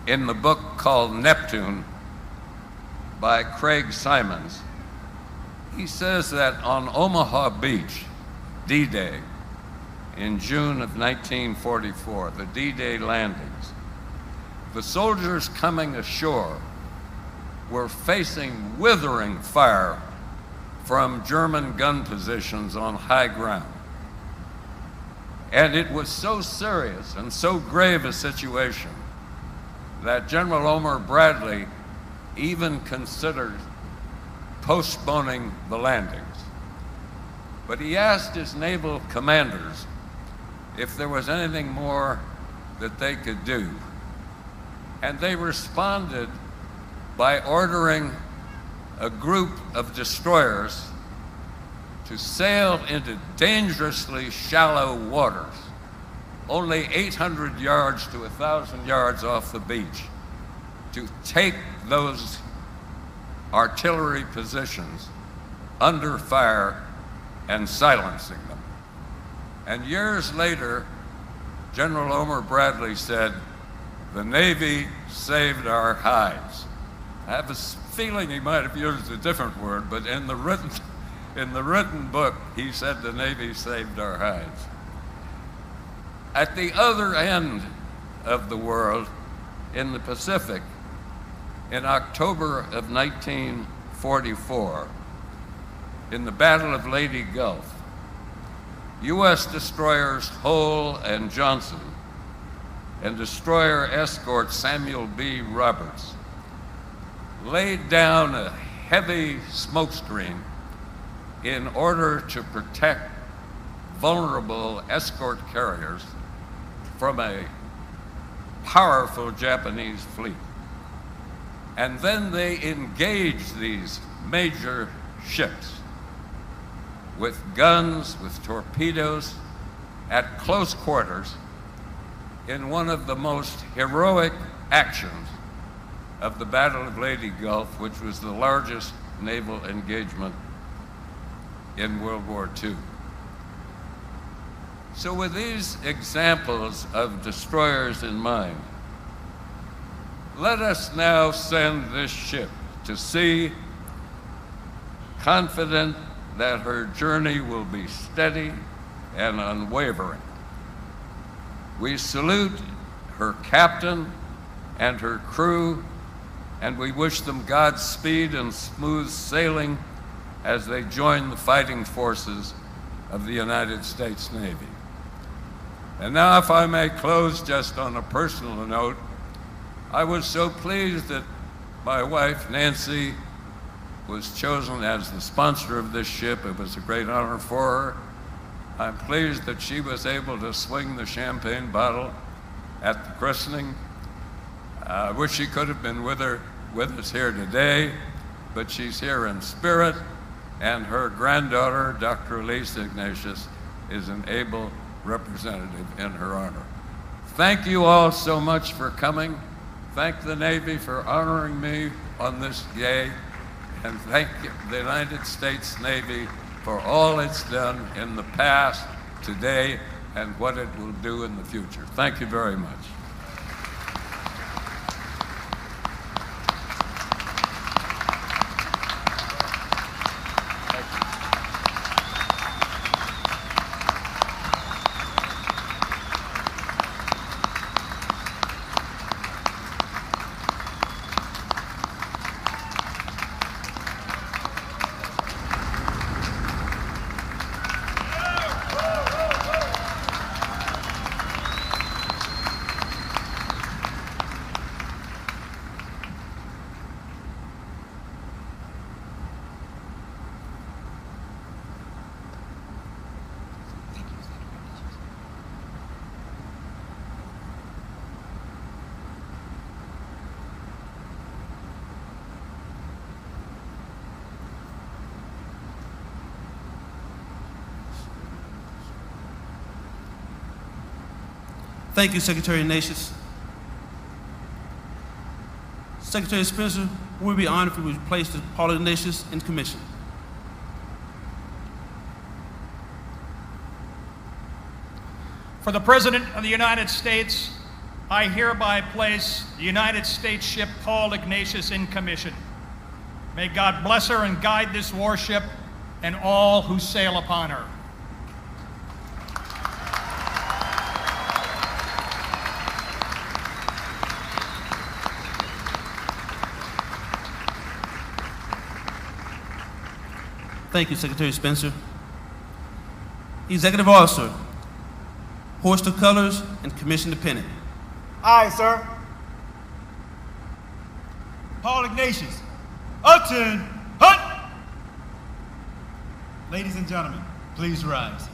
Speaker 7: in the book called Neptune by Craig Simons, he says that on Omaha Beach, D-Day, in June of 1944, the D-Day landings, the soldiers coming ashore were facing withering fire from German gun positions on high ground. And it was so serious and so grave a situation that General Omar Bradley even considered postponing the landings. But he asked his naval commanders if there was anything more that they could do. And they responded by ordering a group of destroyers to sail into dangerously shallow waters, only 800 yards to 1,000 yards off the beach, to take those artillery positions under fire and silencing them. And years later, General Omar Bradley said, "The Navy saved our hides." I have a feeling he might have used a different word, but in the written book, he said the Navy saved our hides. At the other end of the world, in the Pacific, in October of 1944, in the Battle of Leyte Gulf, U.S. destroyers Hull and Johnson and destroyer escort Samuel B. Roberts laid down a heavy smokescreen in order to protect vulnerable escort carriers from a powerful Japanese fleet. And then they engaged these major ships with guns, with torpedoes, at close quarters in one of the most heroic actions of the Battle of Leyte Gulf, which was the largest naval engagement in World War II. So with these examples of destroyers in mind, let us now send this ship to sea, confident that her journey will be steady and unwavering. We salute her captain and her crew, and we wish them Godspeed and smooth sailing as they join the fighting forces of the United States Navy. And now, if I may close just on a personal note, I was so pleased that my wife, Nancy, was chosen as the sponsor of this ship. It was a great honor for her. I'm pleased that she was able to swing the champagne bottle at the christening. I wish she could have been with us here today, but she's here in spirit, and her granddaughter, Dr. Elise Ignatius, is an able representative in her honor. Thank you all so much for coming. Thank the Navy for honoring me on this day, and thank the United States Navy for all it's done in the past, today, and what it will do in the future. Thank you very much.
Speaker 10: Thank you, Secretary Ignatius. Secretary Spencer, we would be honored if we would place the Paul Ignatius in commission.
Speaker 9: For the President of the United States, I hereby place the United States ship Paul Ignatius in commission. May God bless her and guide this warship and all who sail upon her.
Speaker 10: Thank you, Secretary Spencer. Executive Officer, hoist the colors and commission the pennant.
Speaker 1: Aye, sir. Paul Ignatius, Upton, hut! Ladies and gentlemen, please rise.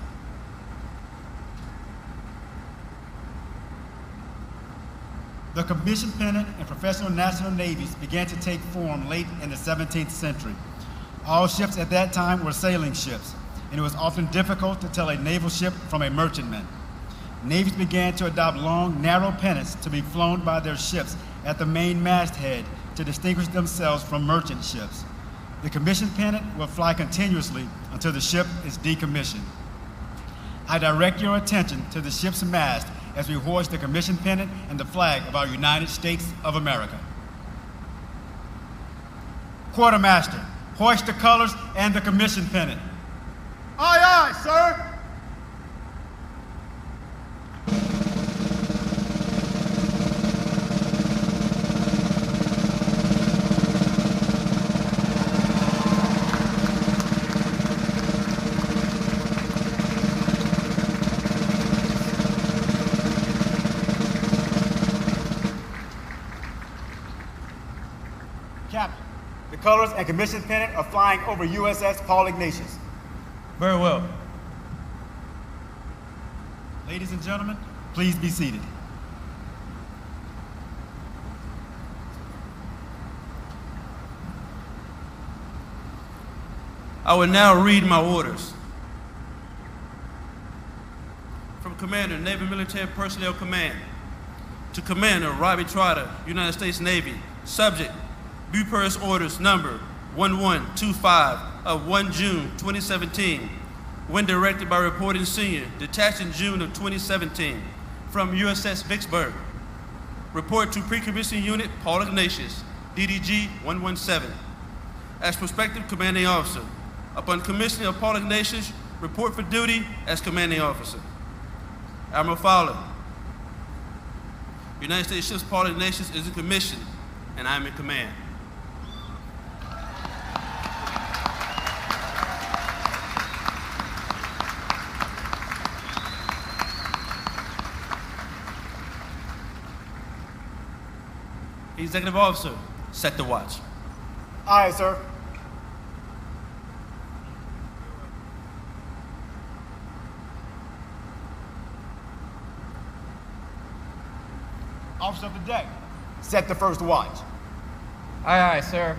Speaker 1: The commission pennant in professional national navies began to take form late in the 17th century. All ships at that time were sailing ships, and it was often difficult to tell a naval ship from a merchantman. Navies began to adopt long, narrow pennants to be flown by their ships at the main masthead to distinguish themselves from merchant ships. The commission pennant will fly continuously until the ship is decommissioned. I direct your attention to the ship's mast as we hoist the commission pennant and the flag of our United States of America. Quartermaster, hoist the colors and the commission pennant. Aye, aye, sir. Captain, the colors and commission pennant are flying over USS Paul Ignatius.
Speaker 10: Very well.
Speaker 1: Ladies and gentlemen, please be seated.
Speaker 10: I will now read my orders. From Commander, Navy Military Personnel Command, to Commander Robbie Trotter, United States Navy, subject, Bupers Orders Number 1125 of 1 June 2017, when directed by Reporting Senior, detached in June of 2017, from USS Vicksburg. Report to Pre-Commissioning Unit Paul Ignatius, DDG 117. As Prospective Commanding Officer, upon commissioning of Paul Ignatius, report for duty as Commanding Officer. Admiral Fowler, United States ship Paul Ignatius is in commission, and I am in command. Executive Officer, set the watch.
Speaker 1: Aye, sir. Officer of the deck, set the first watch.
Speaker 11: Aye, aye, sir.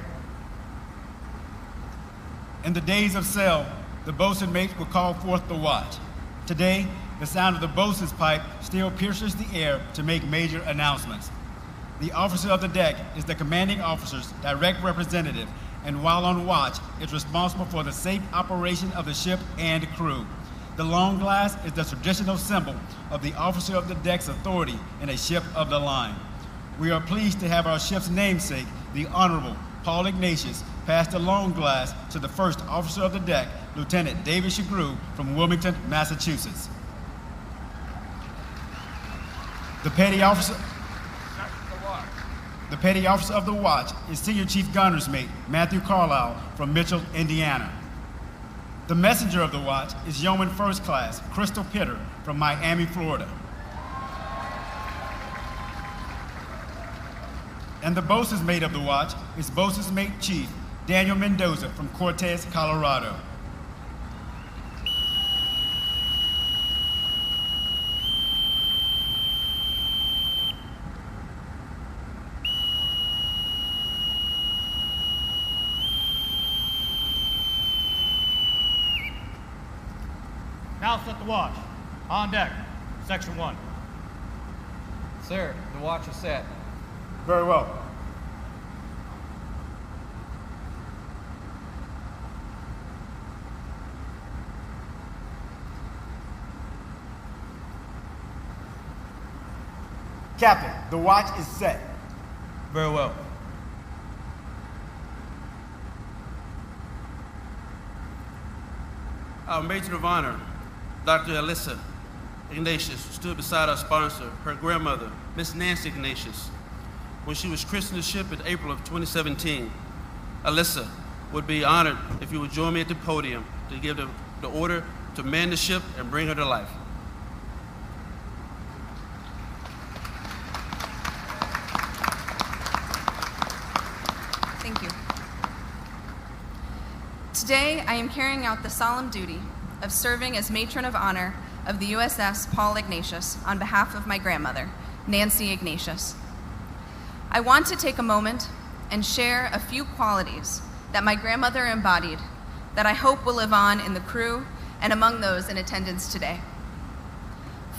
Speaker 1: In the days of sail, the boatswain mate will call forth the watch. Today, the sound of the boatswain's pipe still pierces the air to make major announcements. The officer of the deck is the commanding officer's direct representative, and while on watch, is responsible for the safe operation of the ship and crew. The long glass is the traditional symbol of the officer of the deck's authority in a ship of the line. We are pleased to have our ship's namesake, the Honorable Paul Ignatius, pass the long glass to the first officer of the deck, Lieutenant David Shagrew from Wilmington, Massachusetts. The petty officer of the watch is Senior Chief Gunner's Mate Matthew Carlisle from Mitchell, Indiana. The messenger of the watch is Yeoman First Class Crystal Pitter from Miami, Florida. And the boatswain's mate of the watch is Boatswain's Mate Chief Daniel Mendoza from Cortez, Colorado.
Speaker 9: Now set the watch. On deck, Section 1.
Speaker 11: Sir, the watch is set.
Speaker 1: Very well. Captain, the watch is set.
Speaker 10: Very well. Our Matron of Honor, Dr. Alyssa Ignatius, stood beside our sponsor, her grandmother, Miss Nancy Ignatius, when she was christening the ship in April of 2017. Alyssa would be honored if you would join me at the podium to give the order to man the ship and bring her to life.
Speaker 12: Thank you. Today, I am carrying out the solemn duty of serving as Matron of Honor of the USS Paul Ignatius on behalf of my grandmother, Nancy Ignatius. I want to take a moment and share a few qualities that my grandmother embodied that I hope will live on in the crew and among those in attendance today.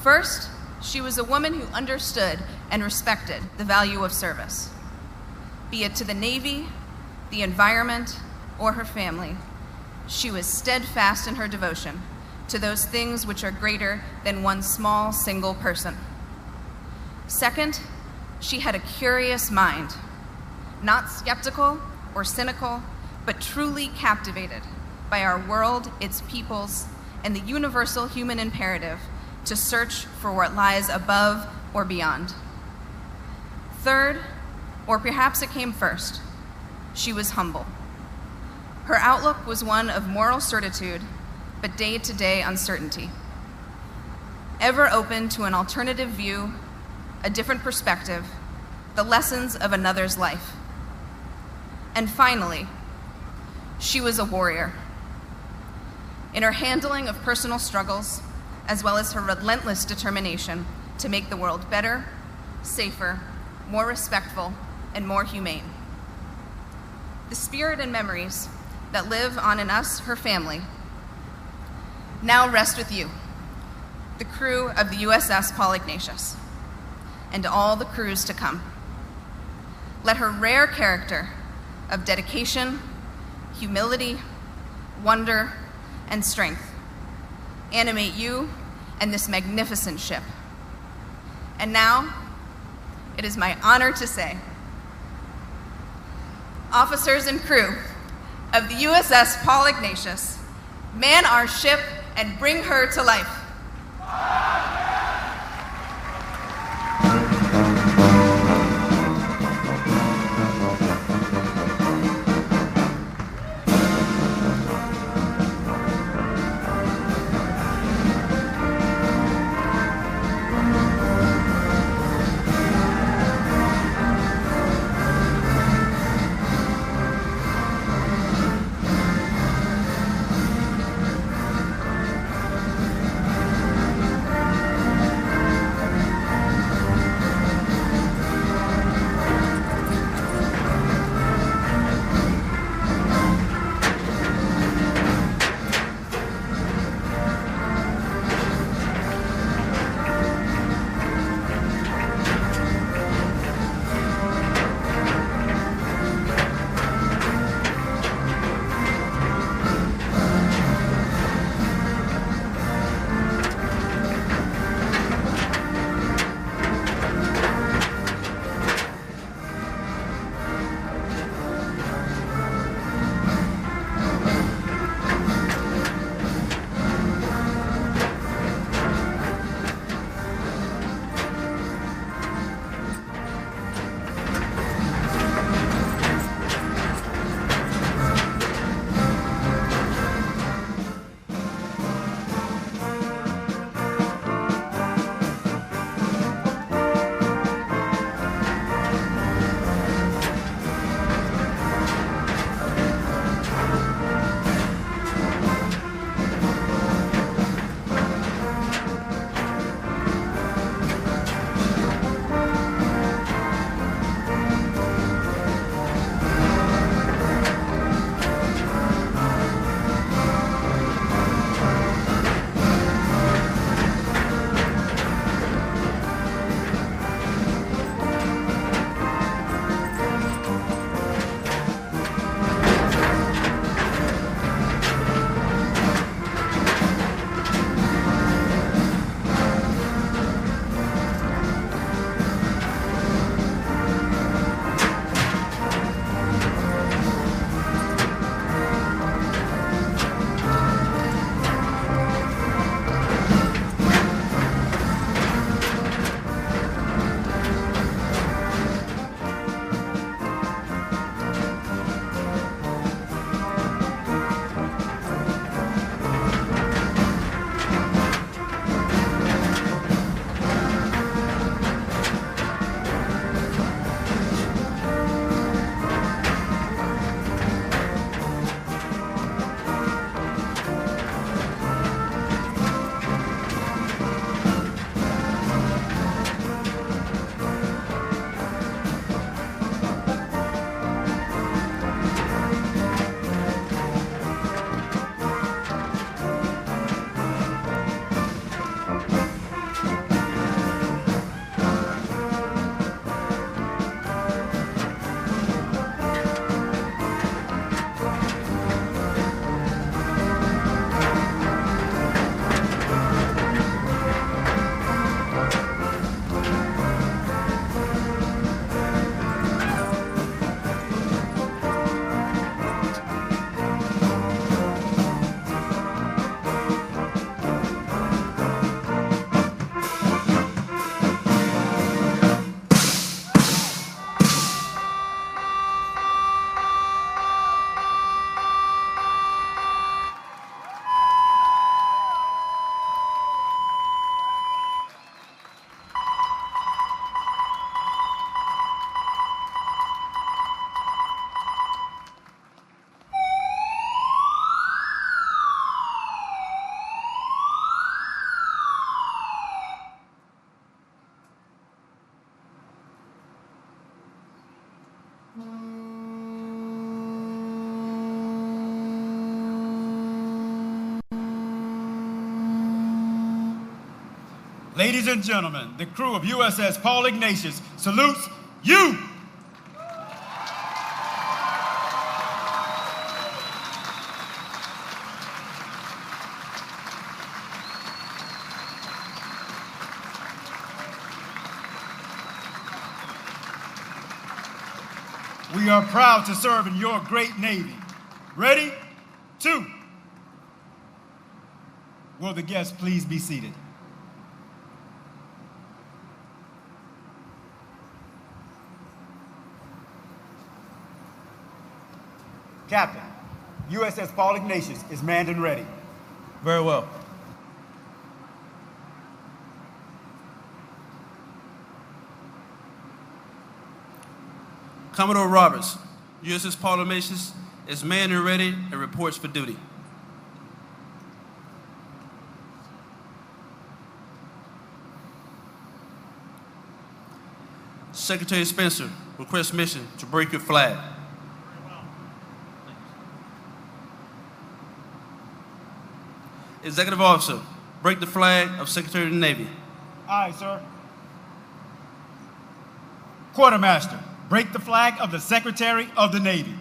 Speaker 12: First, she was a woman who understood and respected the value of service, be it to the Navy, the environment, or her family. She was steadfast in her devotion to those things which are greater than one small single person. Second, she had a curious mind, not skeptical or cynical, but truly captivated by our world, its peoples, and the universal human imperative to search for what lies above or beyond. Third, or perhaps it came first, she was humble. Her outlook was one of moral certitude, but day-to-day uncertainty. Ever open to an alternative view, a different perspective, the lessons of another's life. And finally, she was a warrior. In her handling of personal struggles, as well as her relentless determination to make the world better, safer, more respectful, and more humane. The spirit and memories that live on in us, her family, now rest with you, the crew of the USS Paul Ignatius, and all the crews to come. Let her rare character of dedication, humility, wonder, and strength animate you and this magnificent ship. And now, it is my honor to say, officers and crew of the USS Paul Ignatius, man our ship and bring her to life.
Speaker 1: Ladies and gentlemen, the crew of USS Paul Ignatius salutes you. We are proud to serve in your great Navy. Ready? 2. Will the guests please be seated? Captain, USS Paul Ignatius is manned and ready.
Speaker 10: Very well. Commodore Roberts, USS Paul Ignatius is manned and ready and reports for duty. Secretary Spencer requests mission to break your flag. Executive Officer, break the flag of Secretary of the Navy.
Speaker 1: Aye, sir. Quartermaster, break the flag of the Secretary of the Navy.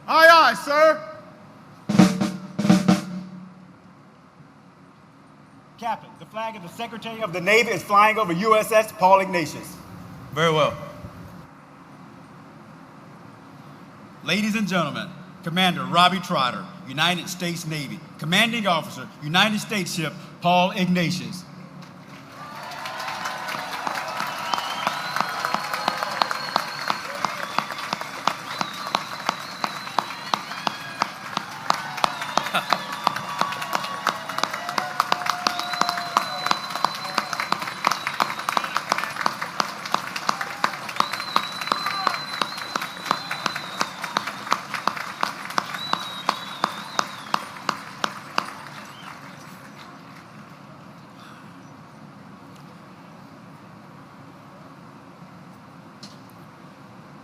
Speaker 1: Aye, aye, sir. Captain, the flag of the Secretary of the Navy is flying over USS Paul Ignatius.
Speaker 10: Very well.
Speaker 1: Ladies and gentlemen, Commander Robbie Trotter, United States Navy, Commanding Officer, United States Ship Paul Ignatius.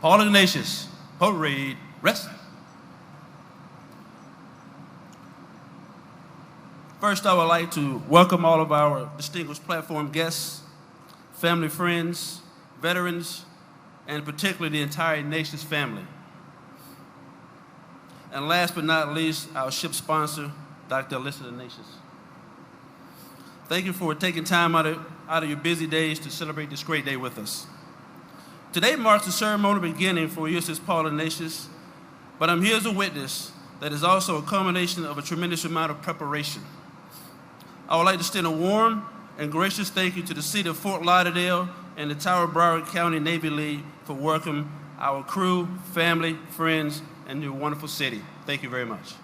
Speaker 10: Paul Ignatius, parade, rest. First, I would like to welcome all of our distinguished platform guests, family, friends, veterans, and particularly the entire Ignatius family. And last but not least, our ship sponsor, Dr. Alyssa Ignatius. Thank you for taking time out of your busy days to celebrate this great day with us. Today marks the ceremonial beginning for USS Paul Ignatius, but I'm here as a witness that is also a culmination of a tremendous amount of preparation. I would like to extend a warm and gracious thank you to the city of Fort Lauderdale and the entire Broward County Navy League for welcoming our crew, family, friends, and your wonderful city. Thank you very much.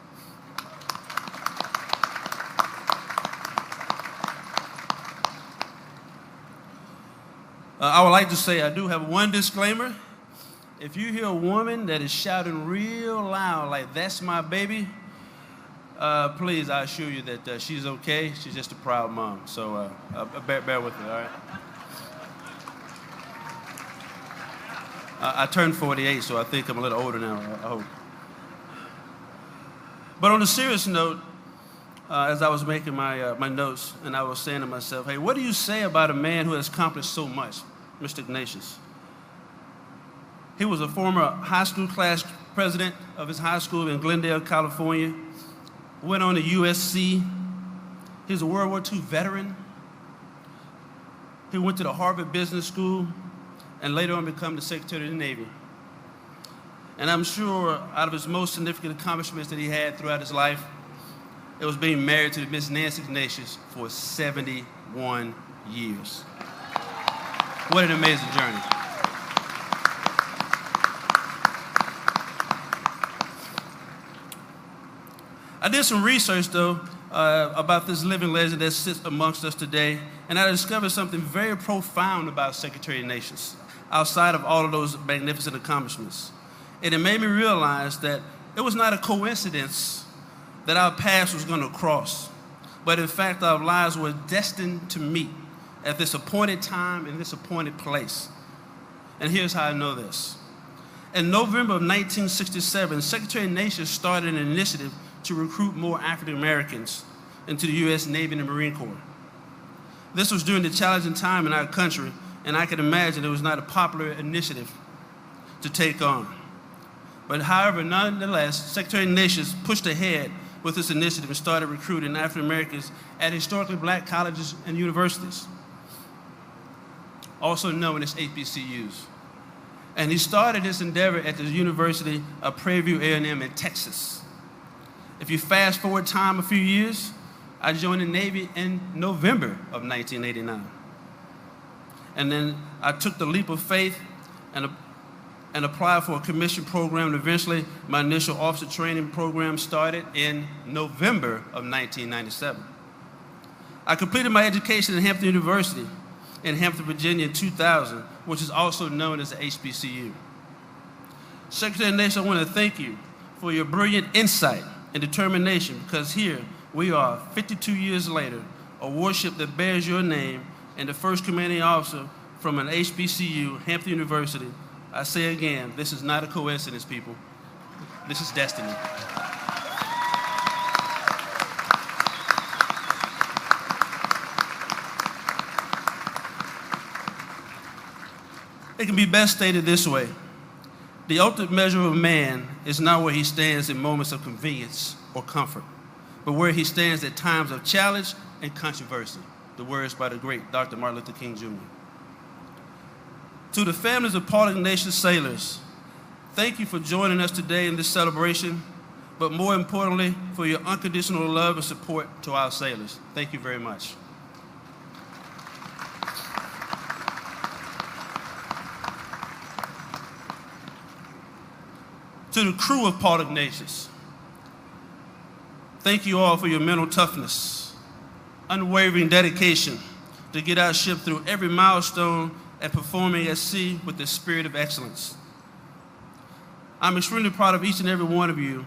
Speaker 10: I would like to say I do have one disclaimer. If you hear a woman that is shouting real loud like, "That's my baby," please, I assure you that she's okay. She's just a proud mom. So bear with me, all right? I turned 48, so I think I'm a little older now, I hope. But on a serious note, as I was making my notes, and I was saying to myself, hey, what do you say about a man who has accomplished so much, Mr. Ignatius? He was a former high school class president of his high school in Glendale, California, went on to USC. He's a World War II veteran. He went to the Harvard Business School and later on became the Secretary of the Navy. And I'm sure out of his most significant accomplishments that he had throughout his life, it was being married to Miss Nancy Ignatius for 71 years. What an amazing journey. I did some research, though, about this living legend that sits amongst us today, and I discovered something very profound about Secretary Ignatius, outside of all of those magnificent accomplishments. And it made me realize that it was not a coincidence that our paths was going to cross, but in fact our lives were destined to meet at this appointed time in this appointed place. And here's how I know this. In November of 1967, Secretary Ignatius started an initiative to recruit more African Americans into the U.S. Navy and the Marine Corps. This was during the challenging time in our country, and I can imagine it was not a popular initiative to take on. But however, nonetheless, Secretary Ignatius pushed ahead with this initiative and started recruiting African Americans at historically black colleges and universities, also known as HBCUs. And he started this endeavor at the University of Prairie View A&M in Texas. If you fast forward time a few years, I joined the Navy in November of 1989. And then I took the leap of faith and applied for a commission program, and eventually my initial officer training program started in November of 1997. I completed my education at Hampton University in Hampton, Virginia in 2000, which is also known as the HBCU. Secretary Ignatius, I want to thank you for your brilliant insight and determination, because here we are 52 years later, a warship that bears your name and the first commanding officer from an HBCU, Hampton University. I say again, this is not a coincidence, people. This is destiny. It can be best stated this way. The ultimate measure of a man is not where he stands in moments of convenience or comfort, but where he stands at times of challenge and controversy. The words by the great Dr. Martin Luther King Jr. To the families of Paul Ignatius sailors, thank you for joining us today in this celebration, but more importantly, for your unconditional love and support to our sailors. Thank you very much. To the crew of Paul Ignatius, thank you all for your mental toughness, unwavering dedication to get our ship through every milestone and performing at sea with the spirit of excellence. I'm extremely proud of each and every one of you,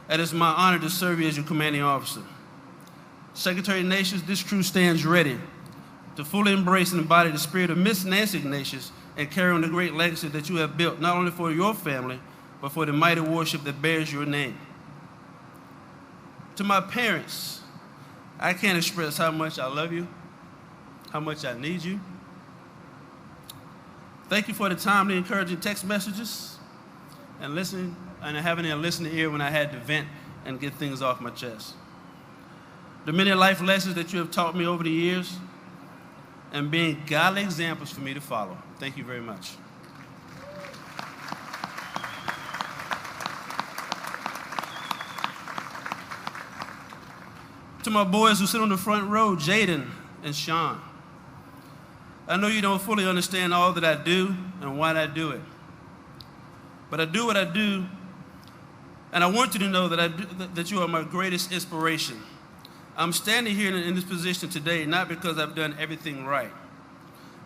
Speaker 10: and it's my honor to serve you as your commanding officer. Secretary Ignatius, this crew stands ready to fully embrace and embody the spirit of Miss Nancy Ignatius and carry on the great legacy that you have built, not only for your family, but for the mighty warship that bears your name. To my parents, I can't express how much I love you, how much I need you. Thank you for the timely, encouraging text messages and listening, and having a listening ear when I had to vent and get things off my chest. The many life lessons that you have taught me over the years and being godly examples for me to follow. Thank you very much. To my boys who sit on the front row, Jaden and Sean, I know you don't fully understand all that I do and why I do it. But I do what I do, and I want you to know that you are my greatest inspiration. I'm standing here in this position today not because I've done everything right,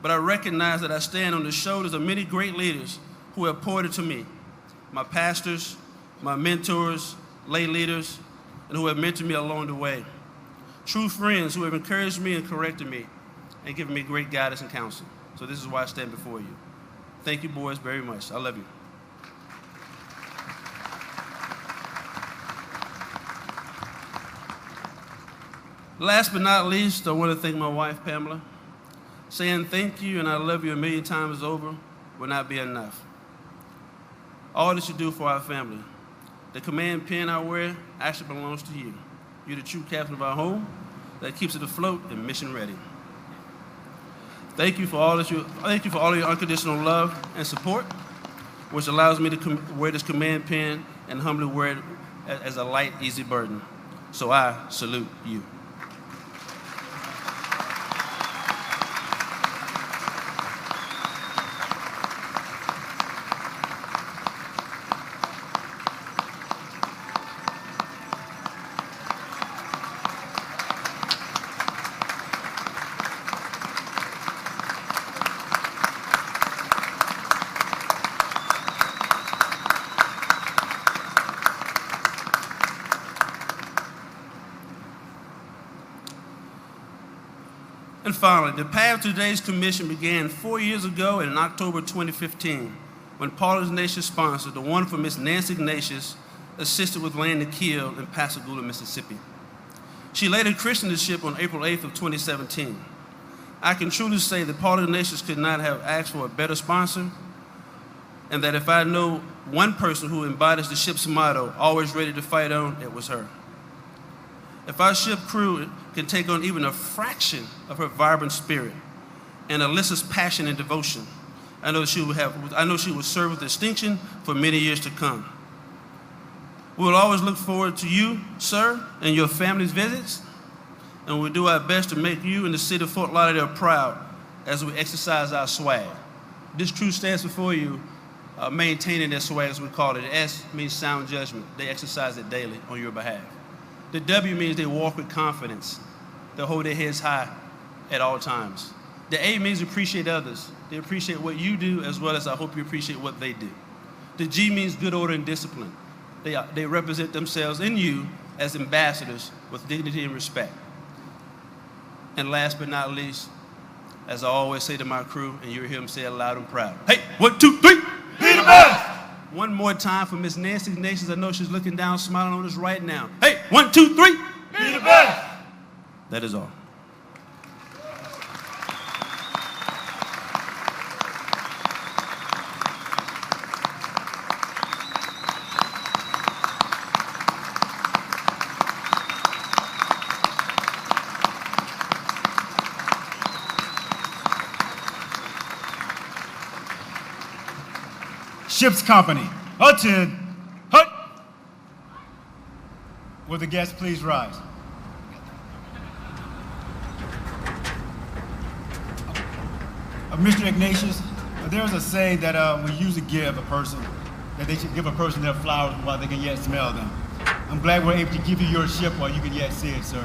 Speaker 10: but I recognize that I stand on the shoulders of many great leaders who have poured into me, my pastors, my mentors, lay leaders, and who have mentored me along the way. True friends who have encouraged me and corrected me and given me great guidance and counsel. So this is why I stand before you. Thank you, boys, very much. I love you. Last but not least, I want to thank my wife, Pamela. Saying thank you and I love you 1,000,000 times over will not be enough. All that you do for our family. The command pin I wear actually belongs to you. You're the true captain of our home that keeps it afloat and mission ready. Thank you for all of your unconditional love and support, which allows me to wear this command pin and humbly wear it as a light, easy burden. So I salute you. And finally, the path to today's commission began 4 years ago in October 2015, when Paul Ignatius' sponsor, the wonderful Miss Nancy Ignatius, assisted with laying the keel in Pascagoula, Mississippi. She later christened the ship on April 8th of 2017. I can truly say that Paul Ignatius could not have asked for a better sponsor, and that if I know one person who embodies the ship's motto, always ready to fight on, it was her. If our ship crew can take on even a fraction of her vibrant spirit and Alyssa's passion and devotion, I know she will serve with distinction for many years to come. We will always look forward to you, sir, and your family's visits, and we'll do our best to make you and the city of Fort Lauderdale proud as we exercise our swag. This crew stands before you maintaining their swag, as we call it. The S means sound judgment. They exercise it daily on your behalf. The W means they walk with confidence. They hold their heads high at all times. The A means appreciate others. They appreciate what you do as well as I hope you appreciate what they do. The G means good order and discipline. They represent themselves in you as ambassadors with dignity and respect. And last but not least, as I always say to my crew, and you'll hear them say it loud and proud. Hey, 1, 2, 3, be the best! One more time for Miss Nancy Ignatius. I know she's looking down, smiling on us right now. Hey, 1, 2, 3, be the best! That is all.
Speaker 1: Ship's company, attend. Hut. Will the guests please rise? Mr. Ignatius, there's a saying that we usually give a person, that they should give a person their flowers while they can yet smell them. I'm glad we're able to give you your ship while you can yet see it, sir.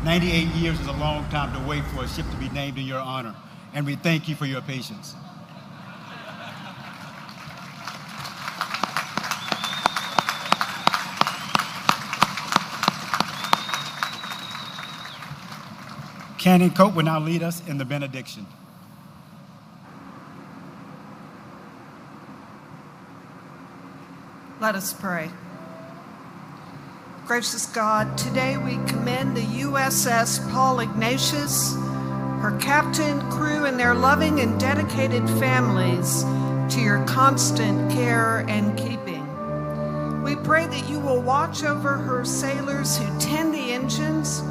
Speaker 1: 98 years is a long time to wait for a ship to be named in your honor, and we thank you for your patience. Canon Cope will now lead us in the benediction.
Speaker 2: Let us pray. Gracious God, today we commend the USS Paul Ignatius, her captain, crew, and their loving and dedicated families to your constant care and keeping. We pray that you will watch over her sailors who tend the engines,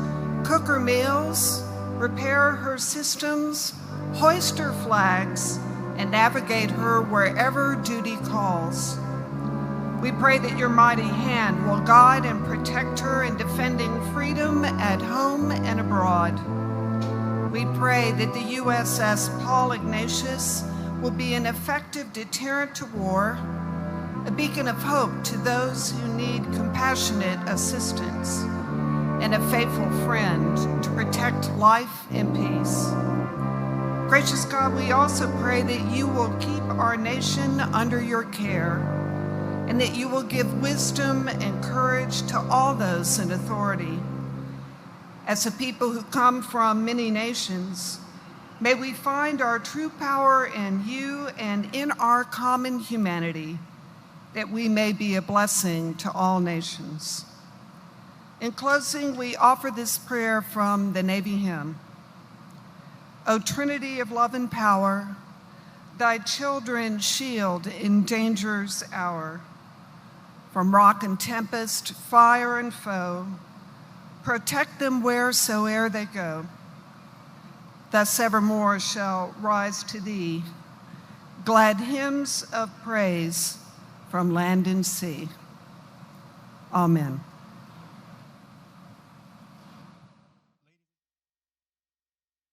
Speaker 2: cook her meals, repair her systems, hoist her flags, and navigate her wherever duty calls. We pray that your mighty hand will guide and protect her in defending freedom at home and abroad. We pray that the USS Paul Ignatius will be an effective deterrent to war, a beacon of hope to those who need compassionate assistance, and a faithful friend to protect life and peace. Gracious God, we also pray that you will keep our nation under your care, and that you will give wisdom and courage to all those in authority. As a people who come from many nations, may we find our true power in you and in our common humanity, that we may be a blessing to all nations. In closing, we offer this prayer from the Navy hymn. O Trinity of love and power, thy children shield in danger's hour. From rock and tempest, fire and foe, protect them wheresoe'er they go. Thus evermore shall rise to thee glad hymns of praise from land and sea. Amen.